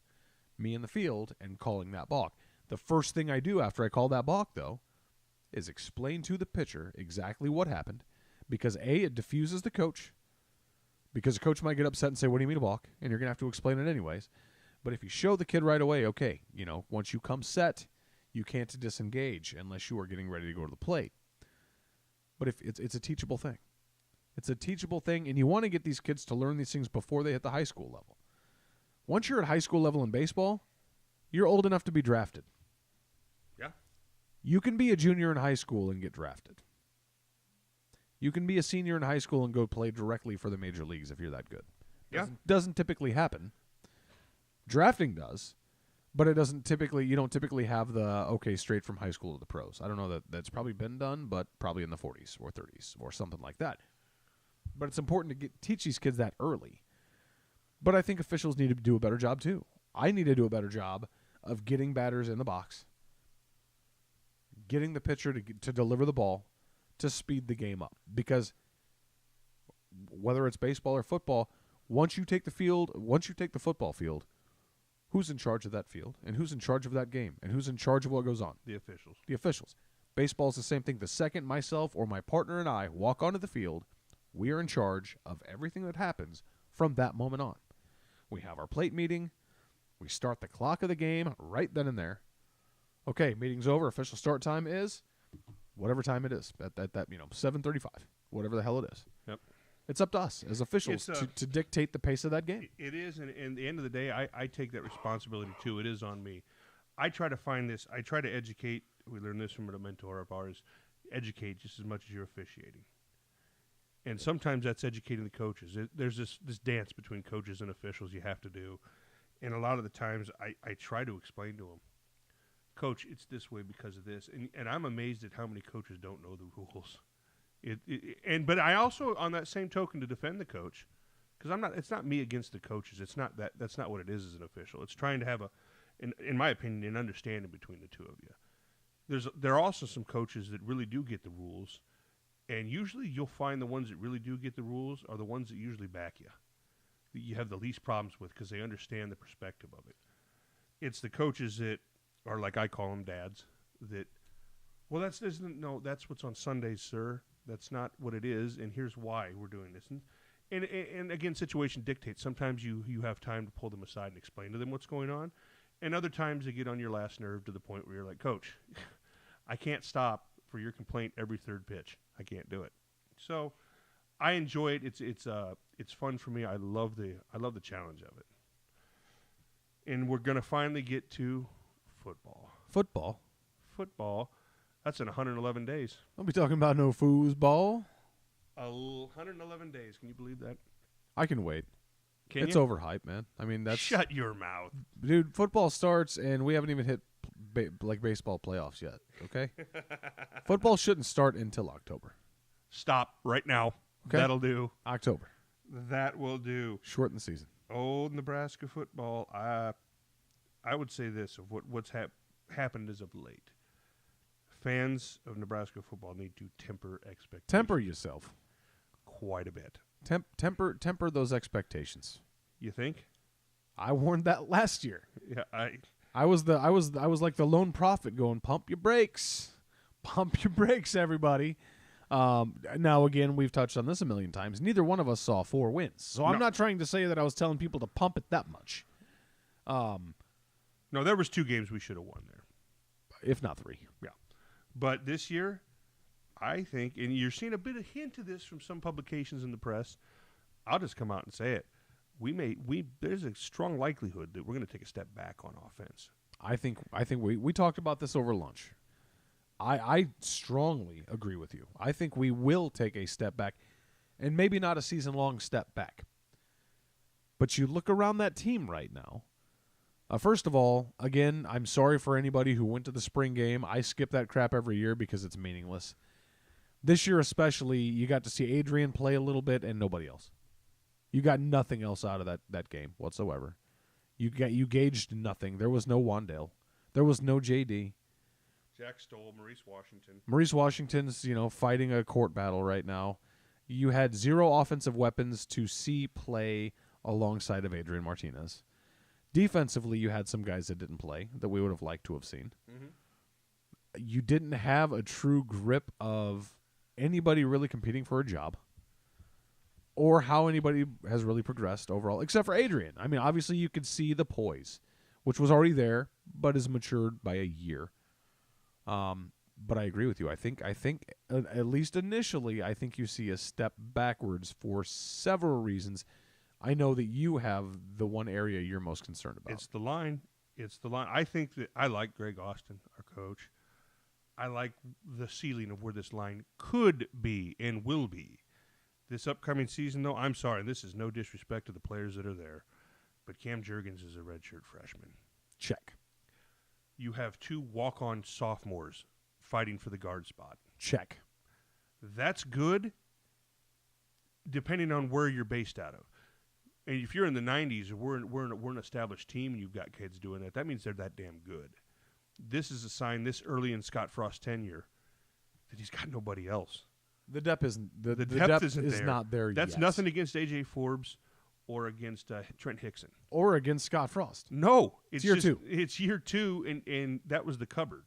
Speaker 2: me in the field and calling that balk. The first thing I do after I call that balk, though, is explain to the pitcher exactly what happened because, A, it diffuses the coach because the coach might get upset and say, what do you mean a balk? And you're going to have to explain it anyways. But if you show the kid right away, okay, once you come set, you can't disengage unless you are getting ready to go to the plate. But if it's a teachable thing. It's a teachable thing, and you want to get these kids to learn these things before they hit the high school level. Once you're at high school level in baseball, you're old enough to be drafted.
Speaker 1: Yeah.
Speaker 2: You can be a junior in high school and get drafted. You can be a senior in high school and go play directly for the major leagues if you're that good. Doesn't typically happen. Drafting does. But you don't typically have straight from high school to the pros. I don't know that's probably been done, but probably in the 40s or 30s or something like that. But it's important to teach these kids that early. But I think officials need to do a better job too. I need to do a better job of getting batters in the box, getting the pitcher to deliver the ball to speed the game up. Because whether it's baseball or football, once you take the football field, Who's in charge of that field? And who's in charge of that game? And who's in charge of what goes on?
Speaker 1: The officials.
Speaker 2: The officials. Baseball is the same thing. The second myself or my partner and I walk onto the field, we are in charge of everything that happens from that moment on. We have our plate meeting. We start the clock of the game right then and there. Okay, meeting's over. Official start time is whatever time it is. At 7:35, whatever the hell it is.
Speaker 1: Yep.
Speaker 2: It's up to us as officials to dictate the pace of that game.
Speaker 1: It is, and at the end of the day, I take that responsibility too. It is on me. I try to find this. I try to educate. We learned this from a mentor of ours. Educate just as much as you're officiating. And sometimes that's educating the coaches. There's this dance between coaches and officials you have to do. And a lot of the times I try to explain to them, Coach, it's this way because of this. And I'm amazed at how many coaches don't know the rules. But I also, on that same token, to defend the coach, because it's not me against the coaches. It's not that. That's not what it is as an official. It's trying to have in my opinion, an understanding between the two of you. There are also some coaches that really do get the rules, and usually you'll find the ones that really do get the rules are the ones that usually back you, that you have the least problems with because they understand the perspective of it. It's the coaches that are, like I call them, dads, that, well, that's what's on Sundays, sir. That's not what it is, and here's why we're doing this. And again, situation dictates. Sometimes you have time to pull them aside and explain to them what's going on, and other times they get on your last nerve to the point where you're like, Coach, I can't stop for your complaint every third pitch. I can't do it. So I enjoy it. It's fun for me. I love the challenge of it. And we're gonna finally get to football. Football. That's in 111 days.
Speaker 2: Don't be talking about no foosball.
Speaker 1: 111 days. Can you believe that?
Speaker 2: I can wait. It's
Speaker 1: you?
Speaker 2: overhyped, man. I mean, that's
Speaker 1: Shut your mouth.
Speaker 2: dude. Football starts, and we haven't even hit baseball playoffs yet. Okay, football shouldn't start until October.
Speaker 1: Stop right now.
Speaker 2: Okay.
Speaker 1: That'll do.
Speaker 2: October.
Speaker 1: That will do.
Speaker 2: Shorten the season.
Speaker 1: Old Nebraska football. I would say this of what's happened as of late. Fans of Nebraska football need to temper expectations.
Speaker 2: Temper yourself.
Speaker 1: Quite a bit.
Speaker 2: Temper those expectations.
Speaker 1: You think?
Speaker 2: I warned that last year.
Speaker 1: Yeah,
Speaker 2: I was like the lone prophet going, pump your brakes, everybody. Now again, we've touched on this a million times. Neither one of us saw 4 wins, so I'm not trying to say that I was telling people to pump it that much.
Speaker 1: No, there was 2 games we should have won there,
Speaker 2: if not 3.
Speaker 1: Yeah, but this year, I think, and you're seeing a bit of hint of this from some publications in the press. I'll just come out and say it. There's a strong likelihood that we're going to take a step back on offense.
Speaker 2: I think we talked about this over lunch. I strongly agree with you. I think we will take a step back, and maybe not a season-long step back. But you look around that team right now. First of all, again, I'm sorry for anybody who went to the spring game. I skip that crap every year because it's meaningless. This year especially, you got to see Adrian play a little bit and nobody else. You got nothing else out of that game whatsoever. You gauged nothing. There was no Wandale. There was no JD.
Speaker 1: Jack Stoll, Maurice Washington.
Speaker 2: Maurice Washington's, fighting a court battle right now. You had 0 offensive weapons to see play alongside of Adrian Martinez. Defensively, you had some guys that didn't play that we would have liked to have seen. Mm-hmm. You didn't have a true grip of anybody really competing for a job or how anybody has really progressed overall, except for Adrian. I mean, obviously you could see the poise, which was already there, but is matured by a year. But I agree with you. I think at least initially, I think you see a step backwards for several reasons. I know that you have the one area you're most concerned about.
Speaker 1: It's the line. I think that I like Greg Austin, our coach. I like the ceiling of where this line could be and will be. This upcoming season, though, I'm sorry, this is no disrespect to the players that are there, but Cam Jurgens is a redshirt freshman.
Speaker 2: Check.
Speaker 1: You have 2 walk-on sophomores fighting for the guard spot.
Speaker 2: Check.
Speaker 1: That's good, depending on where you're based out of. And if you're in the 90s, we're an established team, and you've got kids doing that. That means they're that damn good. This is a sign this early in Scott Frost's tenure that he's got nobody else.
Speaker 2: The depth isn't the
Speaker 1: depth
Speaker 2: is
Speaker 1: isn't there.
Speaker 2: Not there
Speaker 1: That's
Speaker 2: yet.
Speaker 1: nothing against AJ Forbes or against Trent Hickson.
Speaker 2: Or against Scott Frost.
Speaker 1: No,
Speaker 2: It's year two.
Speaker 1: It's year two, and that was the cupboard.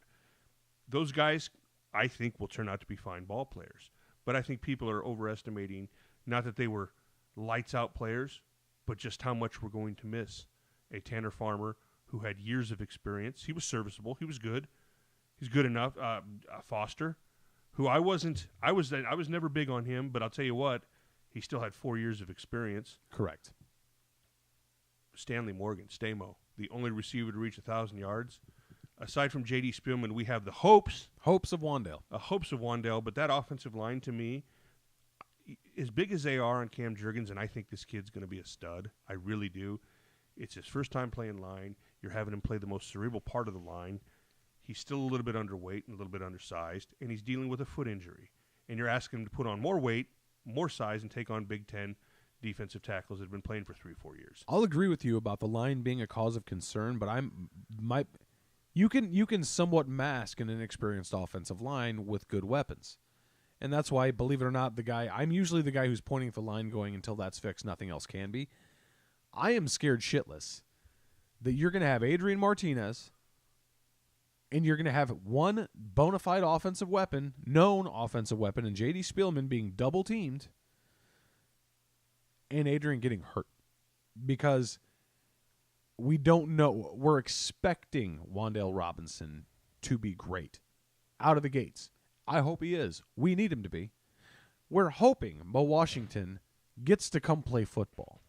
Speaker 1: Those guys, I think, will turn out to be fine ball players. But I think people are overestimating, not that they were lights-out players, but just how much we're going to miss. A Tanner Farmer who had years of experience. He was serviceable. He was good. He's good enough. Foster, who I was never big on him, but I'll tell you what, he still had 4 years of experience.
Speaker 2: Correct.
Speaker 1: Stanley Morgan, Stamo, the only receiver to reach 1,000 yards. Aside from J.D. Spielman, we have the hopes
Speaker 2: of Wandale.
Speaker 1: But that offensive line, to me, as big as they are on Cam Jurgens, and I think this kid's going to be a stud. I really do. It's his first time playing line. You're having him play the most cerebral part of the line. He's still a little bit underweight and a little bit undersized, and he's dealing with a foot injury. And you're asking him to put on more weight, more size, and take on Big Ten defensive tackles that have been playing for 3-4 years.
Speaker 2: I'll agree with you about the line being a cause of concern, but you can somewhat mask an inexperienced offensive line with good weapons. And that's why, believe it or not, I'm usually the guy who's pointing at the line going, until that's fixed, nothing else can be. I am scared shitless that you're going to have Adrian Martinez and you're going to have one bona fide offensive weapon, known offensive weapon, and J.D. Spielman being double-teamed and Adrian getting hurt. Because we don't know. We're expecting Wandale Robinson to be great out of the gates. I hope he is. We need him to be. We're hoping Mo Washington gets to come play football.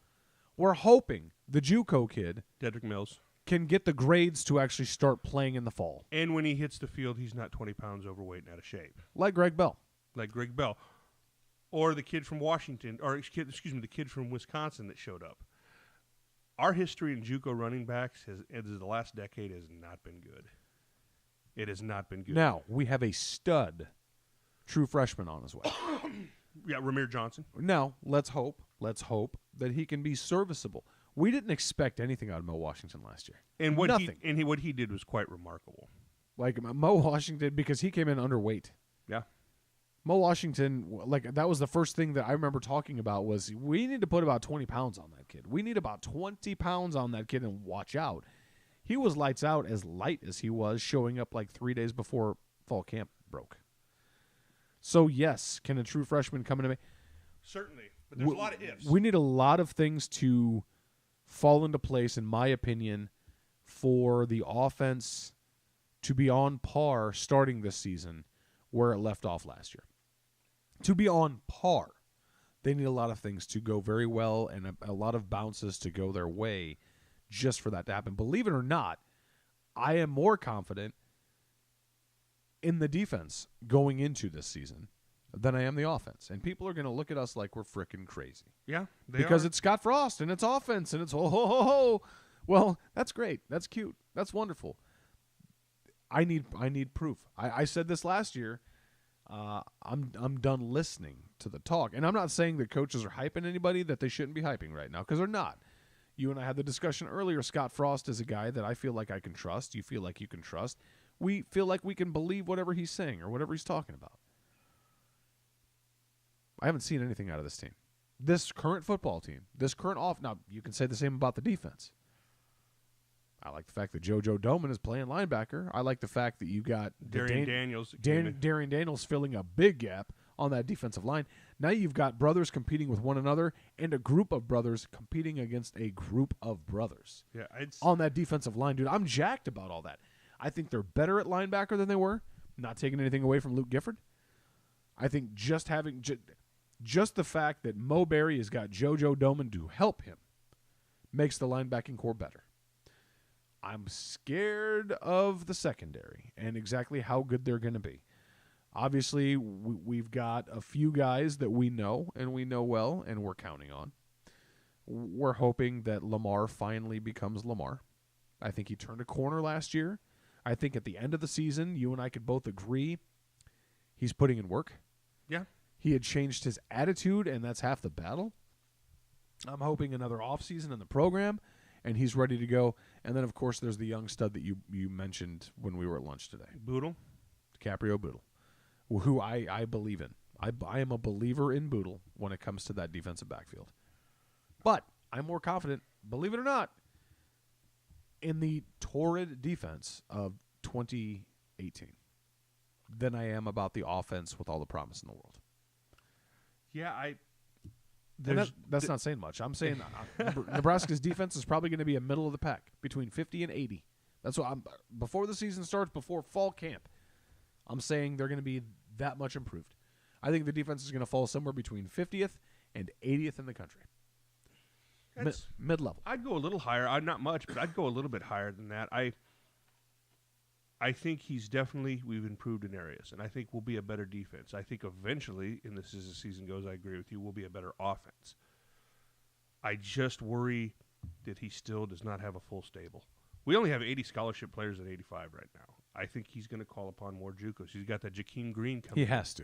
Speaker 2: We're hoping the JUCO kid,
Speaker 1: Dedrick Mills,
Speaker 2: can get the grades to actually start playing in the fall.
Speaker 1: And when he hits the field, he's not 20 pounds overweight and out of shape.
Speaker 2: Like Greg Bell.
Speaker 1: Or the kid from Washington, or the kid from Wisconsin that showed up. Our history in JUCO running backs the last decade has not been good. It has not been good.
Speaker 2: Now, we have a stud true freshman on his way.
Speaker 1: Yeah, Ramir Johnson.
Speaker 2: Now, let's hope that he can be serviceable. We didn't expect anything out of Mo Washington last year.
Speaker 1: And what
Speaker 2: Nothing.
Speaker 1: what he did was quite remarkable.
Speaker 2: Like Mo Washington, because he came in underweight.
Speaker 1: Yeah.
Speaker 2: Mo Washington, like that was the first thing that I remember talking about was we need to put about 20 pounds on that kid. We need about 20 pounds on that kid and watch out. He was lights out, as light as he was, showing up like 3 days before fall camp broke. So, yes, can a true freshman come into me?
Speaker 1: Certainly, but there's a lot of ifs.
Speaker 2: We need a lot of things to fall into place, in my opinion, for the offense to be on par starting this season where it left off last year. To be on par, they need a lot of things to go very well and a lot of bounces to go their way just for that to happen. Believe it or not, I am more confident in the defense going into this season than I am the offense. And people are going to look at us like we're freaking crazy.
Speaker 1: Yeah,
Speaker 2: because it's Scott Frost and it's offense and it's ho ho ho ho. Well, that's great. That's cute. That's wonderful. I need proof. I said this last year. I'm done listening to the talk, and I'm not saying that coaches are hyping anybody that they shouldn't be hyping right now, because they're not. You and I had the discussion earlier. Scott Frost is a guy that I feel like I can trust. You feel like you can trust. We feel like we can believe whatever he's saying or whatever he's talking about. I haven't seen anything out of this team. This current football team, this current now you can say the same about the defense. I like the fact that JoJo Doman is playing linebacker. I like the fact that you got
Speaker 1: Darian Daniels.
Speaker 2: Darian Daniels filling a big gap on that defensive line. Now you've got brothers competing with one another and a group of brothers competing against a group of brothers.
Speaker 1: Yeah,
Speaker 2: on that defensive line, dude. I'm jacked about all that. I think they're better at linebacker than they were. Not taking anything away from Luke Gifford. I think just having just the fact that Mo Berry has got JoJo Doman to help him makes the linebacking core better. I'm scared of the secondary and exactly how good they're going to be. Obviously, we've got a few guys that we know and we know well and we're counting on. We're hoping that Lamar finally becomes Lamar. I think he turned a corner last year. I think at the end of the season, you and I could both agree he's putting in work.
Speaker 1: Yeah.
Speaker 2: He had changed his attitude, and that's half the battle. I'm hoping another offseason in the program, and he's ready to go. And then, of course, there's the young stud that you mentioned when we were at lunch today.
Speaker 1: Boodle?
Speaker 2: DiCaprio Boodle, who I believe in. I am a believer in Boodle when it comes to that defensive backfield. But I'm more confident, believe it or not, in the torrid defense of 2018 than I am about the offense with all the promise in the world.
Speaker 1: Yeah,
Speaker 2: That's not saying much. I'm saying Nebraska's defense is probably going to be a middle of the pack, between 50 and 80. That's what I'm. Before the season starts, before fall camp, I'm saying they're going to be that much improved. I think the defense is going to fall somewhere between 50th and 80th in the country. Mid-level.
Speaker 1: I'd go a little higher. Not much, but I'd go a little bit higher than that. I think we've improved in areas, and I think we'll be a better defense. I think eventually, and this as the season goes, I agree with you, we'll be a better offense. I just worry that he still does not have a full stable. We only have 80 scholarship players at 85 right now. I think he's going to call upon more JUCOs. He's got that Jakeem Green coming in.
Speaker 2: He has to.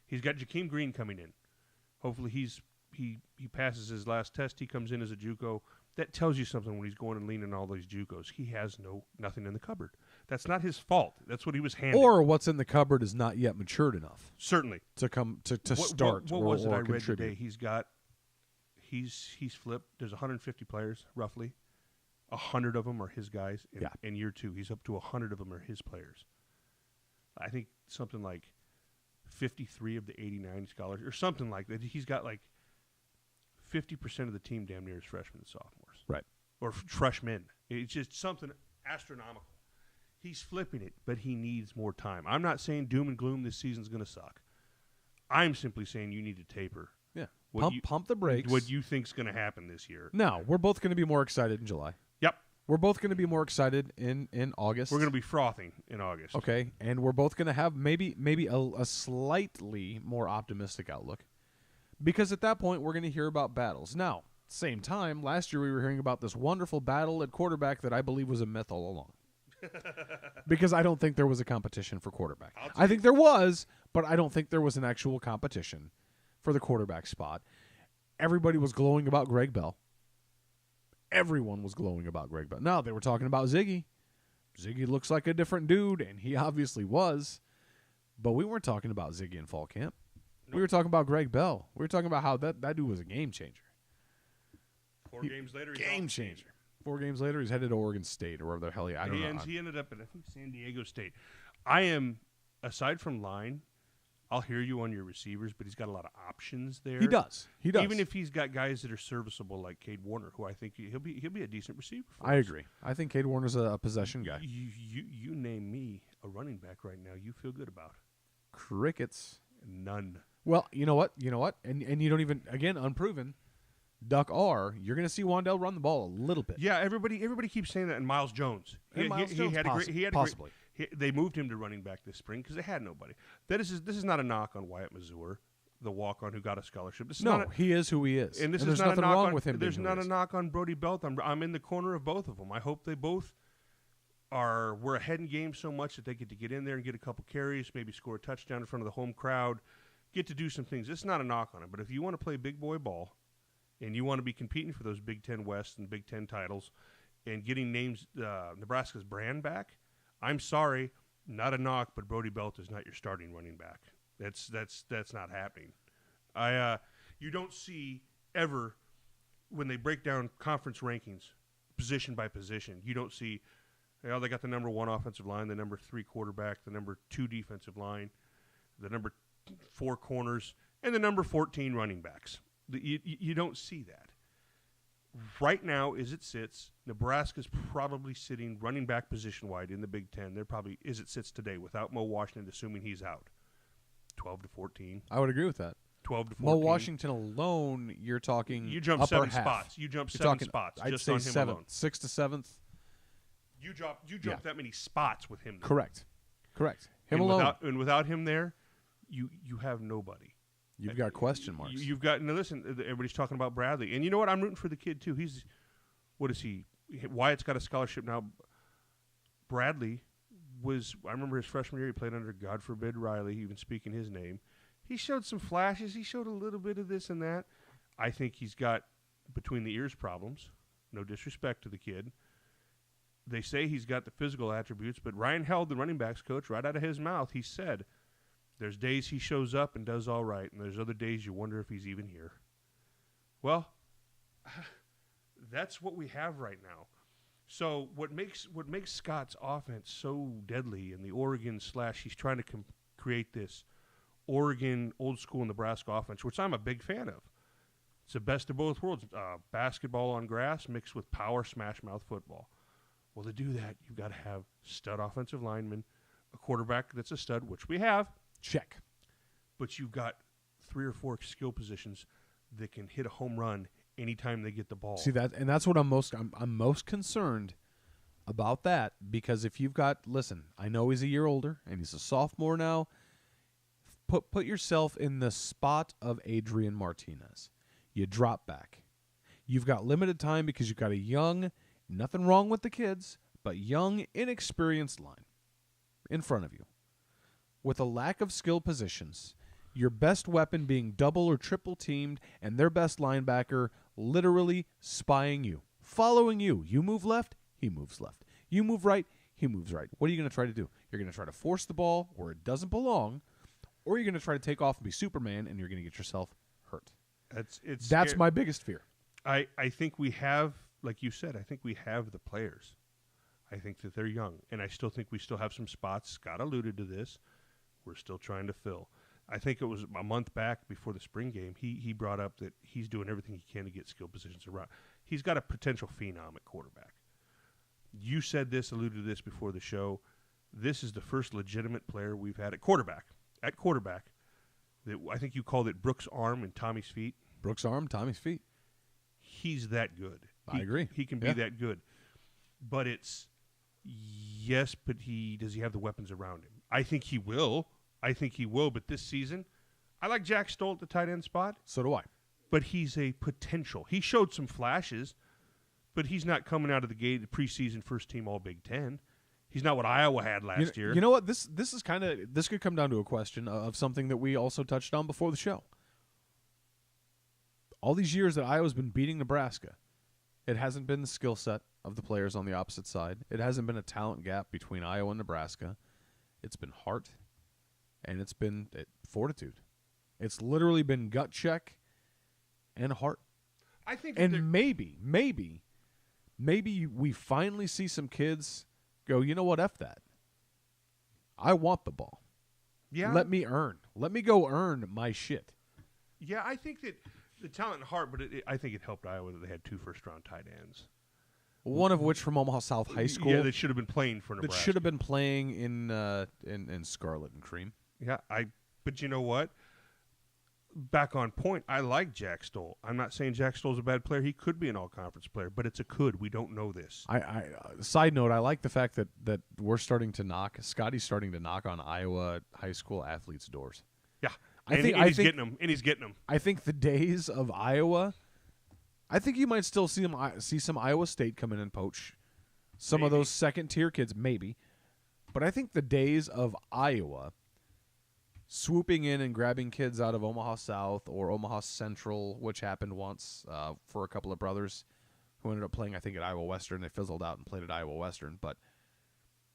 Speaker 1: He's got Jakeem Green coming in. Hopefully he passes his last test. He comes in as a JUCO. That tells you something when he's going and leaning all these JUCOs. He has nothing in the cupboard. That's not his fault. That's what he was handed.
Speaker 2: Or what's in the cupboard is not yet matured enough.
Speaker 1: Certainly.
Speaker 2: To come to start.
Speaker 1: What
Speaker 2: or,
Speaker 1: was it
Speaker 2: or
Speaker 1: I read
Speaker 2: contribute.
Speaker 1: today? He's flipped. There's 150 players, roughly. 100 of them are his guys. In year 2, he's up to 100 of them are his players. I think something like 53 of the 89 scholars, or something like that. He's got like 50% of the team damn near is freshmen and sophomores.
Speaker 2: Right.
Speaker 1: Or freshmen. It's just something astronomical. He's flipping it, but he needs more time. I'm not saying doom and gloom this season's going to suck. I'm simply saying you need to taper.
Speaker 2: Yeah.
Speaker 1: What
Speaker 2: Pump the brakes.
Speaker 1: What you think's going to happen this year.
Speaker 2: No, we're both going to be more excited in July.
Speaker 1: Yep.
Speaker 2: We're both going to be more excited in August.
Speaker 1: We're going to be frothing in August.
Speaker 2: Okay, and we're both going to have maybe a slightly more optimistic outlook. Because at that point, we're going to hear about battles. Now, same time, last year we were hearing about this wonderful battle at quarterback that I believe was a myth all along. Because I don't think there was a competition for quarterback. I think there was, but I don't think there was an actual competition for the quarterback spot. Everybody was glowing about Greg Bell. Everyone was glowing about Greg Bell. Now, they were talking about Ziggy. Ziggy looks like a different dude, and he obviously was. But we weren't talking about Ziggy in fall camp. Nope. We were talking about Greg Bell. We were talking about how that dude was a game changer.
Speaker 1: 4 games later, he's
Speaker 2: game changer. 4 games later, he's headed to Oregon State or wherever the hell I don't know.
Speaker 1: He ended up at, I think, San Diego State. I am, aside from line, I'll hear you on your receivers, but he's got a lot of options there.
Speaker 2: He does.
Speaker 1: Even if he's got guys that are serviceable like Cade Warner, who I think he'll be a decent receiver for us.
Speaker 2: Agree. I think Cade Warner's a possession guy.
Speaker 1: You name me a running back right now you feel good about.
Speaker 2: Crickets.
Speaker 1: None.
Speaker 2: Well, you know what? And you don't even, again, unproven, Duck R, you're going to see Wandell run the ball a little bit.
Speaker 1: Yeah, everybody keeps saying that. And Miles Jones. He had
Speaker 2: possibly.
Speaker 1: They moved him to running back this spring because they had nobody. This is not a knock on Wyatt Mazur, the walk-on who got a scholarship.
Speaker 2: He is who he is.
Speaker 1: And
Speaker 2: there's
Speaker 1: not
Speaker 2: nothing
Speaker 1: a knock
Speaker 2: wrong
Speaker 1: on,
Speaker 2: with him.
Speaker 1: There's not a knock on Brody Belt. I'm in the corner of both of them. I hope they both we're ahead in games so much that they get in there and get a couple carries, maybe score a touchdown in front of the home crowd, get to do some things. It's not a knock on it, but if you want to play big boy ball and you want to be competing for those Big Ten West and Big Ten titles and getting Nebraska's brand back, I'm sorry, not a knock, but Brody Belt is not your starting running back. That's not happening. You don't see ever when they break down conference rankings position by position. You don't see, they got the number 1 offensive line, the number 3 quarterback, the number 2 defensive line, the number 4 corners, and the number 14 running backs. You don't see that. Right now, as it sits, Nebraska's probably sitting running back position-wide in the Big Ten. They're probably, as it sits today, without Mo Washington, assuming he's out, 12 to 14.
Speaker 2: I would agree with that.
Speaker 1: 12 to 14.
Speaker 2: Mo Washington alone, you're talking
Speaker 1: You jump
Speaker 2: upper
Speaker 1: 7
Speaker 2: half.
Speaker 1: spots. You jump
Speaker 2: You're
Speaker 1: 7
Speaker 2: talking,
Speaker 1: spots
Speaker 2: I'd
Speaker 1: just
Speaker 2: say
Speaker 1: on him
Speaker 2: 7th,
Speaker 1: alone.
Speaker 2: 6th to 7th.
Speaker 1: You jump that many spots with him there.
Speaker 2: Correct. Him alone.
Speaker 1: Without him there, you have nobody.
Speaker 2: You've got question marks.
Speaker 1: You've got, now listen, everybody's talking about Bradley. And you know what? I'm rooting for the kid, too. What is he? Wyatt's got a scholarship now. Bradley I remember his freshman year, he played under, God forbid, Riley, even speaking his name. He showed some flashes. He showed a little bit of this and that. I think he's got between the ears problems. No disrespect to the kid. They say he's got the physical attributes, but Ryan Held, the running backs coach, right out of his mouth, he said, there's days he shows up and does all right, and there's other days you wonder if he's even here. Well, that's what we have right now. So what makes Scott's offense so deadly in the Oregon / he's trying to create this Oregon old school Nebraska offense, which I'm a big fan of. It's the best of both worlds. Basketball on grass mixed with power smash mouth football. Well, to do that, you've got to have stud offensive linemen, a quarterback that's a stud, which we have.
Speaker 2: Check.
Speaker 1: But you've got 3 or 4 skill positions that can hit a home run anytime they get the ball.
Speaker 2: See that, and that's what I'm most concerned about that, because if you've got, listen, I know he's a year older and he's a sophomore now. Put yourself in the spot of Adrian Martinez. You drop back. You've got limited time because you've got a young, nothing wrong with the kids, but young, inexperienced line in front of you with a lack of skill positions. Your best weapon being double or triple teamed, and their best linebacker literally spying you, following you. You move left, he moves left. You move right, he moves right. What are you going to try to do? You're going to try to force the ball where it doesn't belong, or you're going to try to take off and be Superman, and you're going to get yourself hurt. That's my biggest fear.
Speaker 1: I think we have, like you said, I think we have the players. I think that they're young, and I still think we still have some spots. Scott alluded to this. We're still trying to fill. I think it was a month back before the spring game, he brought up that he's doing everything he can to get skill positions around. He's got a potential phenom at quarterback. You said this, alluded to this before the show. This is the first legitimate player we've had at quarterback. That I think you called it Brooks' arm and Tommy's feet.
Speaker 2: Brooks' arm, Tommy's feet.
Speaker 1: He's that good.
Speaker 2: I agree.
Speaker 1: He can be that good. But it's, yes, but does he have the weapons around him? I think he will. But this season, I like Jack Stoll at the tight end spot.
Speaker 2: So do I.
Speaker 1: But he's a potential. He showed some flashes, but he's not coming out of the gate preseason first team All Big Ten. He's not what Iowa had last year.
Speaker 2: You know what? This could come down to a question of something that we also touched on before the show. All these years that Iowa's been beating Nebraska, it hasn't been the skill set of the players on the opposite side. It hasn't been a talent gap between Iowa and Nebraska. It's been heart, and it's been fortitude. It's literally been gut check and heart.
Speaker 1: I think,
Speaker 2: and maybe we finally see some kids go, you know what, F that. I want the ball.
Speaker 1: Yeah.
Speaker 2: Let me go earn my shit.
Speaker 1: Yeah, I think that the talent and heart, but I think it helped Iowa that they had 2 first-round tight ends.
Speaker 2: One of which from Omaha South High School.
Speaker 1: Yeah, that should have been playing for Nebraska.
Speaker 2: That should have been playing in Scarlet and Cream.
Speaker 1: Yeah, but you know what? Back on point, I like Jack Stoll. I'm not saying Jack Stoll's a bad player. He could be an all-conference player, but it's a could. We don't know this.
Speaker 2: Side note, I like the fact that Scotty's starting to knock on Iowa high school athletes' doors.
Speaker 1: Yeah, he's getting them. I
Speaker 2: think the days of Iowa, I think you might still see some Iowa State come in and poach some of those second-tier kids, maybe. But I think the days of Iowa swooping in and grabbing kids out of Omaha South or Omaha Central, which happened once for a couple of brothers who ended up playing, I think, at Iowa Western. They fizzled out and played at Iowa Western. But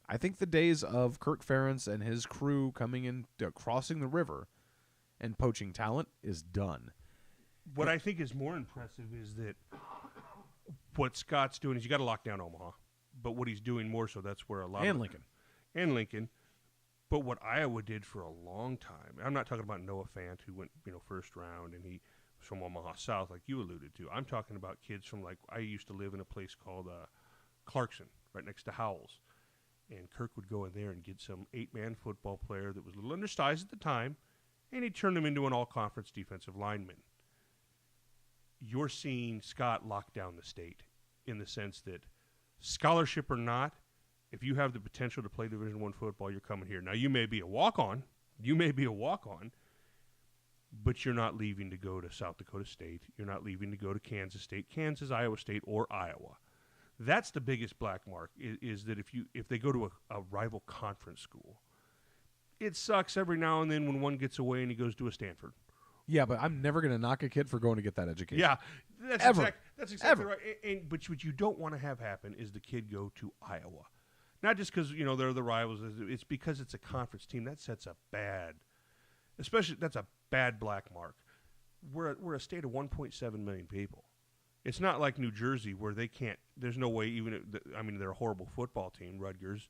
Speaker 2: I think the days of Kirk Ferentz and his crew coming in, crossing the river and poaching talent is done.
Speaker 1: What I think is more impressive is that what Scott's doing is you got to lock down Omaha. But what he's doing more so, that's where a lot of Lincoln. But what Iowa did for a long time, I'm not talking about Noah Fant, who went first round, and he was from Omaha South, like you alluded to. I'm talking about kids from, like, I used to live in a place called Clarkson, right next to Howells. And Kirk would go in there and get some 8-man football player that was a little undersized at the time, and he'd turn him into an all-conference defensive lineman. You're seeing Scott lock down the state in the sense that scholarship or not, if you have the potential to play Division I football, you're coming here. Now, you may be a walk-on, but you're not leaving to go to South Dakota State. You're not leaving to go to Kansas State, Iowa State, or Iowa. That's the biggest black mark, is that if they go to a rival conference school, it sucks every now and then when one gets away and he goes to a Stanford.
Speaker 2: Yeah, but I'm never going to knock a kid for going to get that education.
Speaker 1: Yeah, that's exactly right. But what you don't want to have happen is the kid go to Iowa. Not just because, they're the rivals. It's because it's a conference team. That sets a bad, that's a bad black mark. We're a state of 1.7 million people. It's not like New Jersey where they can't. There's no way. They're a horrible football team, Rutgers,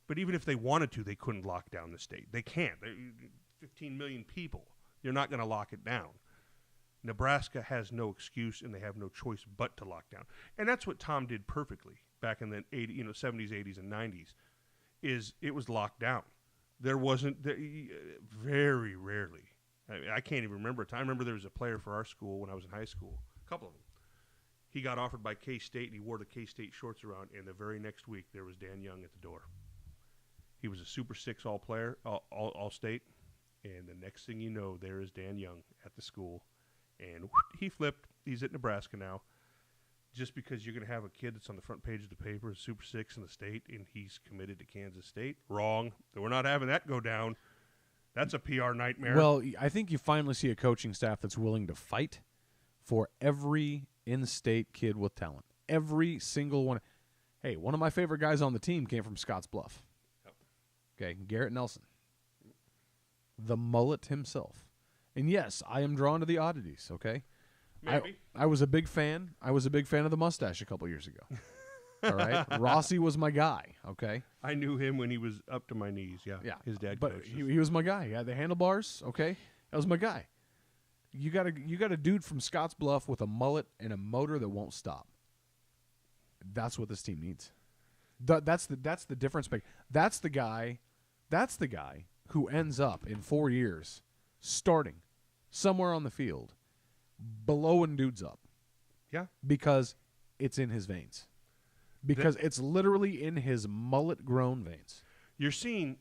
Speaker 1: but even if they wanted to, they couldn't lock down the state. They can't. 15 million people. You're not going to lock it down. Nebraska has no excuse, and they have no choice but to lock down. And that's what Tom did perfectly back in the 70s, 80s, and 90s. Is it was locked down. There wasn't very rarely. I can't even remember a time. I remember there was a player for our school when I was in high school. A couple of them. He got offered by K-State, and he wore the K-State shorts around. And the very next week, there was Dan Young at the door. He was a Super Six All-Player, All-State. And the next thing you know, there is Dan Young at the school. And he flipped. He's at Nebraska now. Just because you're going to have a kid that's on the front page of the paper, Super Six in the state, and he's committed to Kansas State? Wrong. We're not having that go down. That's a PR nightmare.
Speaker 2: Well, I think you finally see a coaching staff that's willing to fight for every in-state kid with talent. Every single one. Hey, one of my favorite guys on the team came from Scottsbluff.
Speaker 1: Yep.
Speaker 2: Okay, Garrett Nelson. The mullet himself. And yes, I am drawn to the oddities, okay?
Speaker 1: Maybe.
Speaker 2: I was a big fan. I was a big fan of the mustache a couple years ago. All right? Rossi was my guy, okay?
Speaker 1: I knew him when he was up to my knees, yeah.
Speaker 2: Yeah.
Speaker 1: His dad
Speaker 2: But
Speaker 1: coaches.
Speaker 2: he was my guy. He had the handlebars, okay? That was my guy. You got a dude from Scottsbluff with a mullet and a motor that won't stop. That's what this team needs. That's the difference maker. That's the guy who ends up in 4 years starting somewhere on the field, blowing dudes up.
Speaker 1: Yeah.
Speaker 2: Because it's in his veins. Because it's literally in his mullet-grown veins.
Speaker 1: You're seeing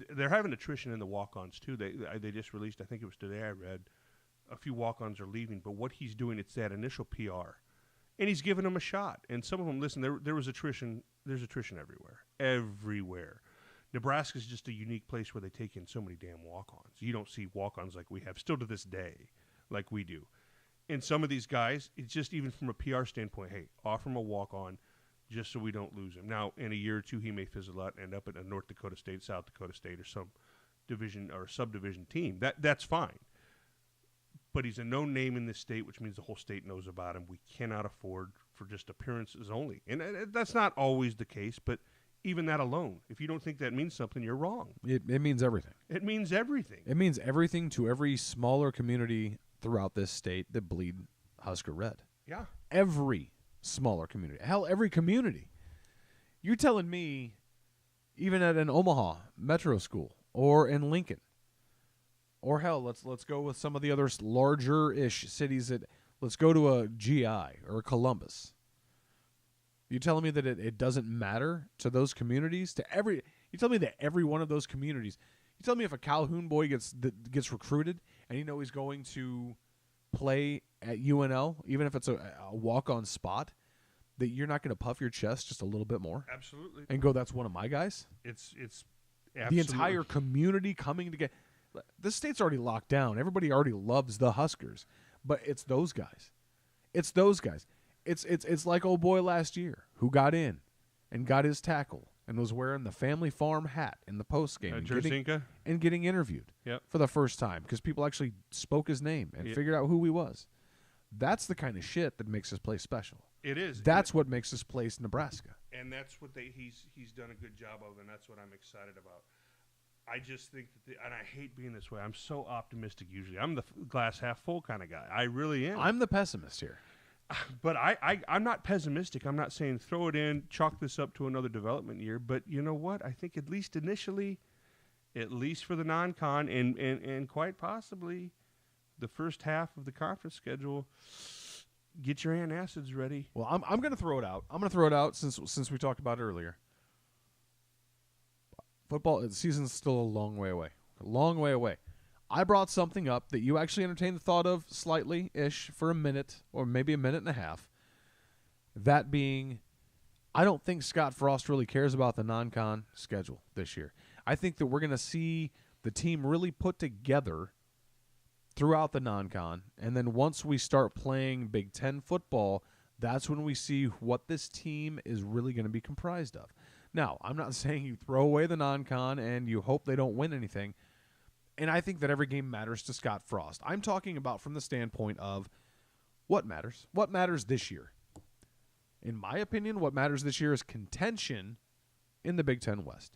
Speaker 1: they're having attrition in the walk-ons, too. They just released, I think it was today I read, a few walk-ons are leaving. But what he's doing, it's that initial PR. And he's giving them a shot. And some of them, listen, there was attrition. There's attrition everywhere. Everywhere. Nebraska's just a unique place where they take in so many damn walk-ons. You don't see walk-ons like we have, still to this day, like we do. And some of these guys, it's just even from a PR standpoint, hey, offer him a walk-on just so we don't lose him. Now, in a year or two, he may fizzle out and end up at a North Dakota State, South Dakota State, or some division or subdivision team. That's fine. But he's a known name in this state, which means the whole state knows about him. We cannot afford for just appearances only. And that's not always the case, but even that alone, if you don't think that means something, you're wrong.
Speaker 2: It means everything.
Speaker 1: It means everything.
Speaker 2: It means everything to every smaller community throughout this state that bleed Husker red.
Speaker 1: Yeah.
Speaker 2: Every smaller community. Hell, every community. You're telling me even at an Omaha metro school or in Lincoln, or hell, let's go with some of the other larger-ish cities. Let's go to a GI or a Columbus. You telling me that it doesn't matter to those communities? You tell me that every one of those communities. You tell me if a Calhoun boy gets recruited and he's going to play at UNL, even if it's a walk-on spot, that you're not going to puff your chest just a little bit more?
Speaker 1: Absolutely.
Speaker 2: And go, that's one of my guys?
Speaker 1: It's
Speaker 2: The
Speaker 1: absolutely.
Speaker 2: entire community coming together. The state's already locked down. Everybody already loves the Huskers. But it's those guys. It's those guys. It's like old boy last year who got in and got his tackle and was wearing the family farm hat in the postgame and getting interviewed for the first time because people actually spoke his name and figured out who he was. That's the kind of shit that makes this place special.
Speaker 1: It is.
Speaker 2: That's what makes this place Nebraska.
Speaker 1: And that's what he's done a good job of, and that's what I'm excited about. I just think and I hate being this way. I'm so optimistic usually. I'm the glass half full kind of guy. I really am.
Speaker 2: I'm the pessimist here.
Speaker 1: But I'm not pessimistic. I'm not saying throw it in, chalk this up to another development year. But you know what? I think at least initially, at least for the non-con and quite possibly the first half of the conference schedule, get your antacids ready.
Speaker 2: Well, I'm going to throw it out. I'm going to throw it out since we talked about it earlier. Football season's still a long way away. A long way away. I brought something up that you actually entertained the thought of slightly-ish for a minute or maybe a minute and a half. That being, I don't think Scott Frost really cares about the non-con schedule this year. I think that we're going to see the team really put together throughout the non-con, and then once we start playing Big Ten football, that's when we see what this team is really going to be comprised of. Now, I'm not saying you throw away the non-con and you hope they don't win anything. And I think that every game matters to Scott Frost. I'm talking about from the standpoint of What matters? What matters this year? In my opinion, what matters this year is contention in the Big Ten West.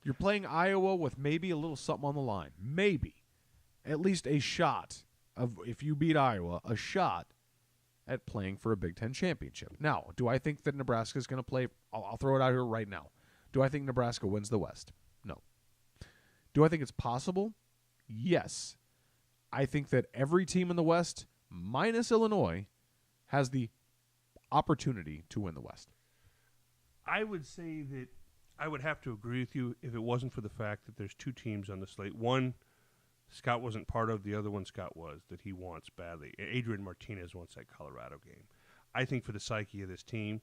Speaker 2: You're playing Iowa with maybe a little something on the line. Maybe. At least a shot of, if you beat Iowa, a shot at playing for a Big Ten championship. Now, do I think that Nebraska is going to play? I'll throw it out here right now. Do I think Nebraska wins the West? No. Do I think it's possible? Yes. I think that every team in the West, minus Illinois, has the opportunity to win the West.
Speaker 1: I would say that I would have to agree with you if it wasn't for the fact that there's two teams on the slate. One, Scott wasn't part of. The other one, Scott was, that he wants badly. Adrian Martinez wants that Colorado game. I think for the psyche of this team,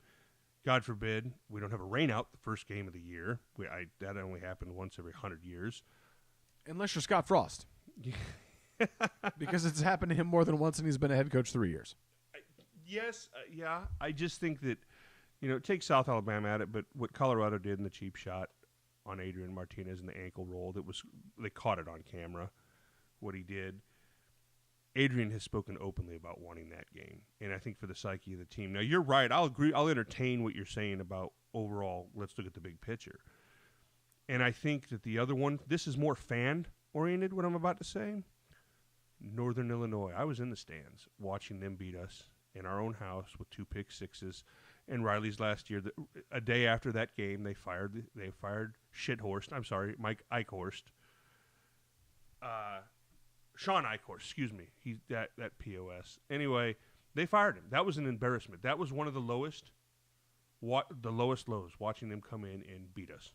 Speaker 1: God forbid, we don't have a rainout the first game of the year. That only happened once every 100 years.
Speaker 2: Unless you're Scott Frost. Because it's happened to him more than once, and he's been a head coach 3 years.
Speaker 1: Yes, yeah. I just think that, take South Alabama at it, but what Colorado did in the cheap shot on Adrian Martinez and the ankle roll, they caught it on camera, what he did. Adrian has spoken openly about wanting that game, and I think for the psyche of the team. Now, you're right. I'll agree. I'll entertain what you're saying about overall, let's look at the big picture. And I think that the other one, this is more fan-oriented, what I'm about to say. Northern Illinois. I was in the stands watching them beat us in our own house with 2 pick sixes. And Riley's last year, a day after that game, they fired Shithorst. I'm sorry, Mike Eichhorst. Sean Eichhorst, excuse me. He's that POS. Anyway, they fired him. That was an embarrassment. That was one of the lowest lows, watching them come in and beat us.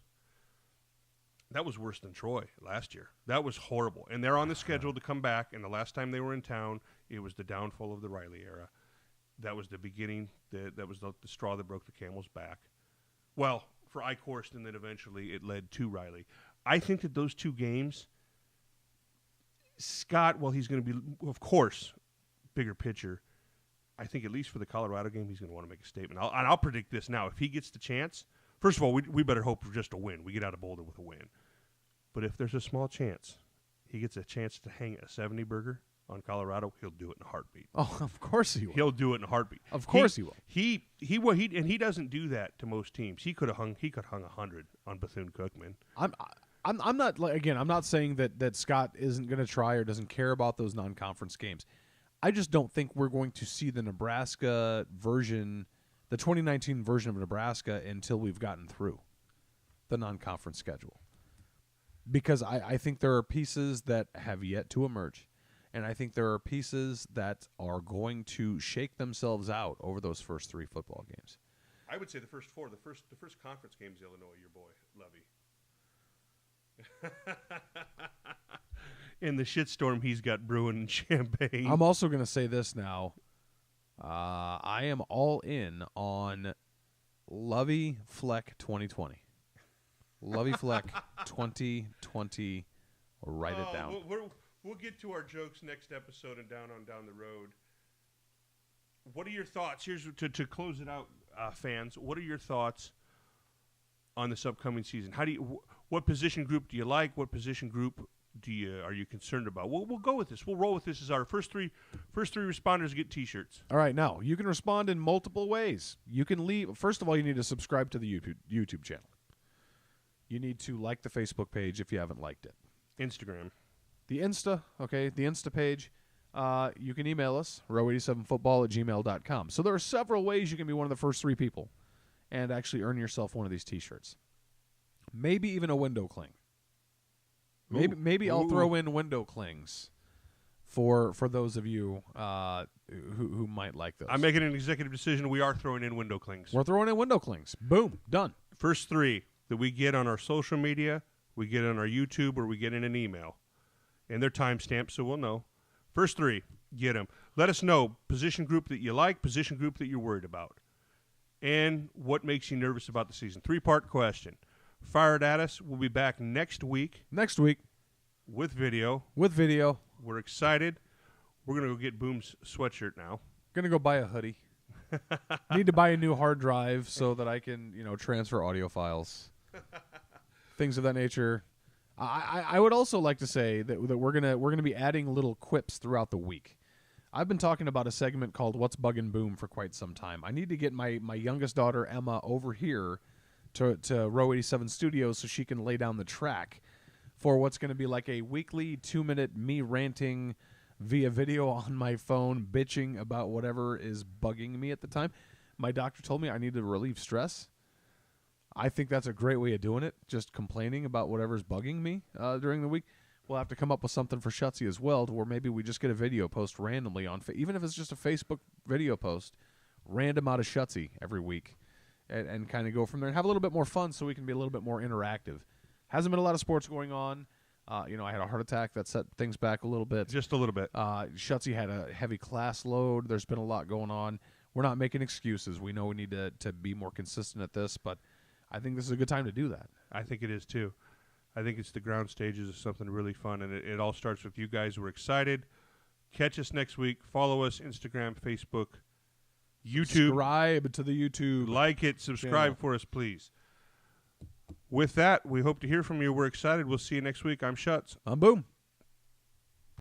Speaker 1: That was worse than Troy last year. That was horrible. And they're on the schedule to come back, and the last time they were in town, it was the downfall of the Riley era. That was the beginning. That was the straw that broke the camel's back. Well, for Eichhorst, and then eventually it led to Riley. I think that those 2 games, Scott, well, he's going to be, of course, bigger picture. I think at least for the Colorado game, he's going to want to make a statement. I'll predict this now. If he gets the chance, first of all, we better hope for just a win. We get out of Boulder with a win. But if there's a small chance he gets a chance to hang a 70 burger on Colorado, he'll do it in a heartbeat.
Speaker 2: Oh, of course he will.
Speaker 1: He'll do it in a heartbeat.
Speaker 2: Of course he will.
Speaker 1: He doesn't do that to most teams. He could have hung 100 on Bethune-Cookman.
Speaker 2: I'm not, again, I'm not saying that Scott isn't going to try or doesn't care about those non-conference games. I just don't think we're going to see the Nebraska version, the 2019 version of Nebraska, until we've gotten through the non-conference schedule. Because I think there are pieces that have yet to emerge. And I think there are pieces that are going to shake themselves out over those first 3 football games.
Speaker 1: I would say the first 4. The first conference game is Illinois, your boy, Lovey. In the shitstorm he's got brewing in Champaign.
Speaker 2: I'm also going to say this now. I am all in on Lovey Fleck 2020. Lovey Fleck 2020. Write it down.
Speaker 1: We'll get to our jokes next episode and down the road. What are your thoughts? Here's to close it out, fans. What are your thoughts on this upcoming season? What position group do you like? What position group are you concerned about? We'll go with this. We'll roll with this as our first three responders get T-shirts.
Speaker 2: All right, now you can respond in multiple ways. You can leave. First of all, you need to subscribe to the YouTube channel. You need to like the Facebook page if you haven't liked it.
Speaker 1: Instagram.
Speaker 2: The Insta page. You can email us, row87football@gmail.com. So there are several ways you can be one of the first 3 people and actually earn yourself one of these T-shirts. Maybe even a window cling. Maybe I'll throw in window clings for those of you who might like those.
Speaker 1: I'm making an executive decision. We are throwing in window clings.
Speaker 2: We're throwing in window clings. Boom. Done.
Speaker 1: First 3 that we get on our social media, we get on our YouTube, or we get in an email. And they're timestamped, so we'll know. First 3, get them. Let us know position group that you like, position group that you're worried about, and what makes you nervous about the season. 3-part question. Fire it at us. We'll be back next week. With video. We're excited. We're going to go get Boom's sweatshirt now.
Speaker 2: Going to go buy a hoodie. Need to buy a new hard drive so that I can, transfer audio files. Things of that nature. I would also like to say that we're gonna be adding little quips throughout the week. I've been talking about a segment called What's Buggin' Boom for quite some time. I need to get my youngest daughter, Emma, over here to Row 87 Studios so she can lay down the track for what's going to be like a weekly 2-minute me ranting via video on my phone, bitching about whatever is bugging me at the time. My doctor told me I need to relieve stress. I think that's a great way of doing it, just complaining about whatever's bugging me during the week. We'll have to come up with something for Shutzy as well, to where maybe we just get a video post randomly on, even if it's just a Facebook video post, random out of Shutzy every week, and kind of go from there and have a little bit more fun so we can be a little bit more interactive. Hasn't been a lot of sports going on. I had a heart attack that set things back a little bit.
Speaker 1: Just a little bit.
Speaker 2: Shutzy had a heavy class load. There's been a lot going on. We're not making excuses. We know we need to be more consistent at this, but I think this is a good time to do that.
Speaker 1: I think it is too. I think it's the ground stages of something really fun, and it all starts with you guys. We're excited. Catch us next week. Follow us, Instagram, Facebook, YouTube.
Speaker 2: Subscribe to the YouTube.
Speaker 1: Like it. Subscribe for us, please. With that, we hope to hear from you. We're excited. We'll see you next week. I'm Shutz.
Speaker 2: I'm Boom.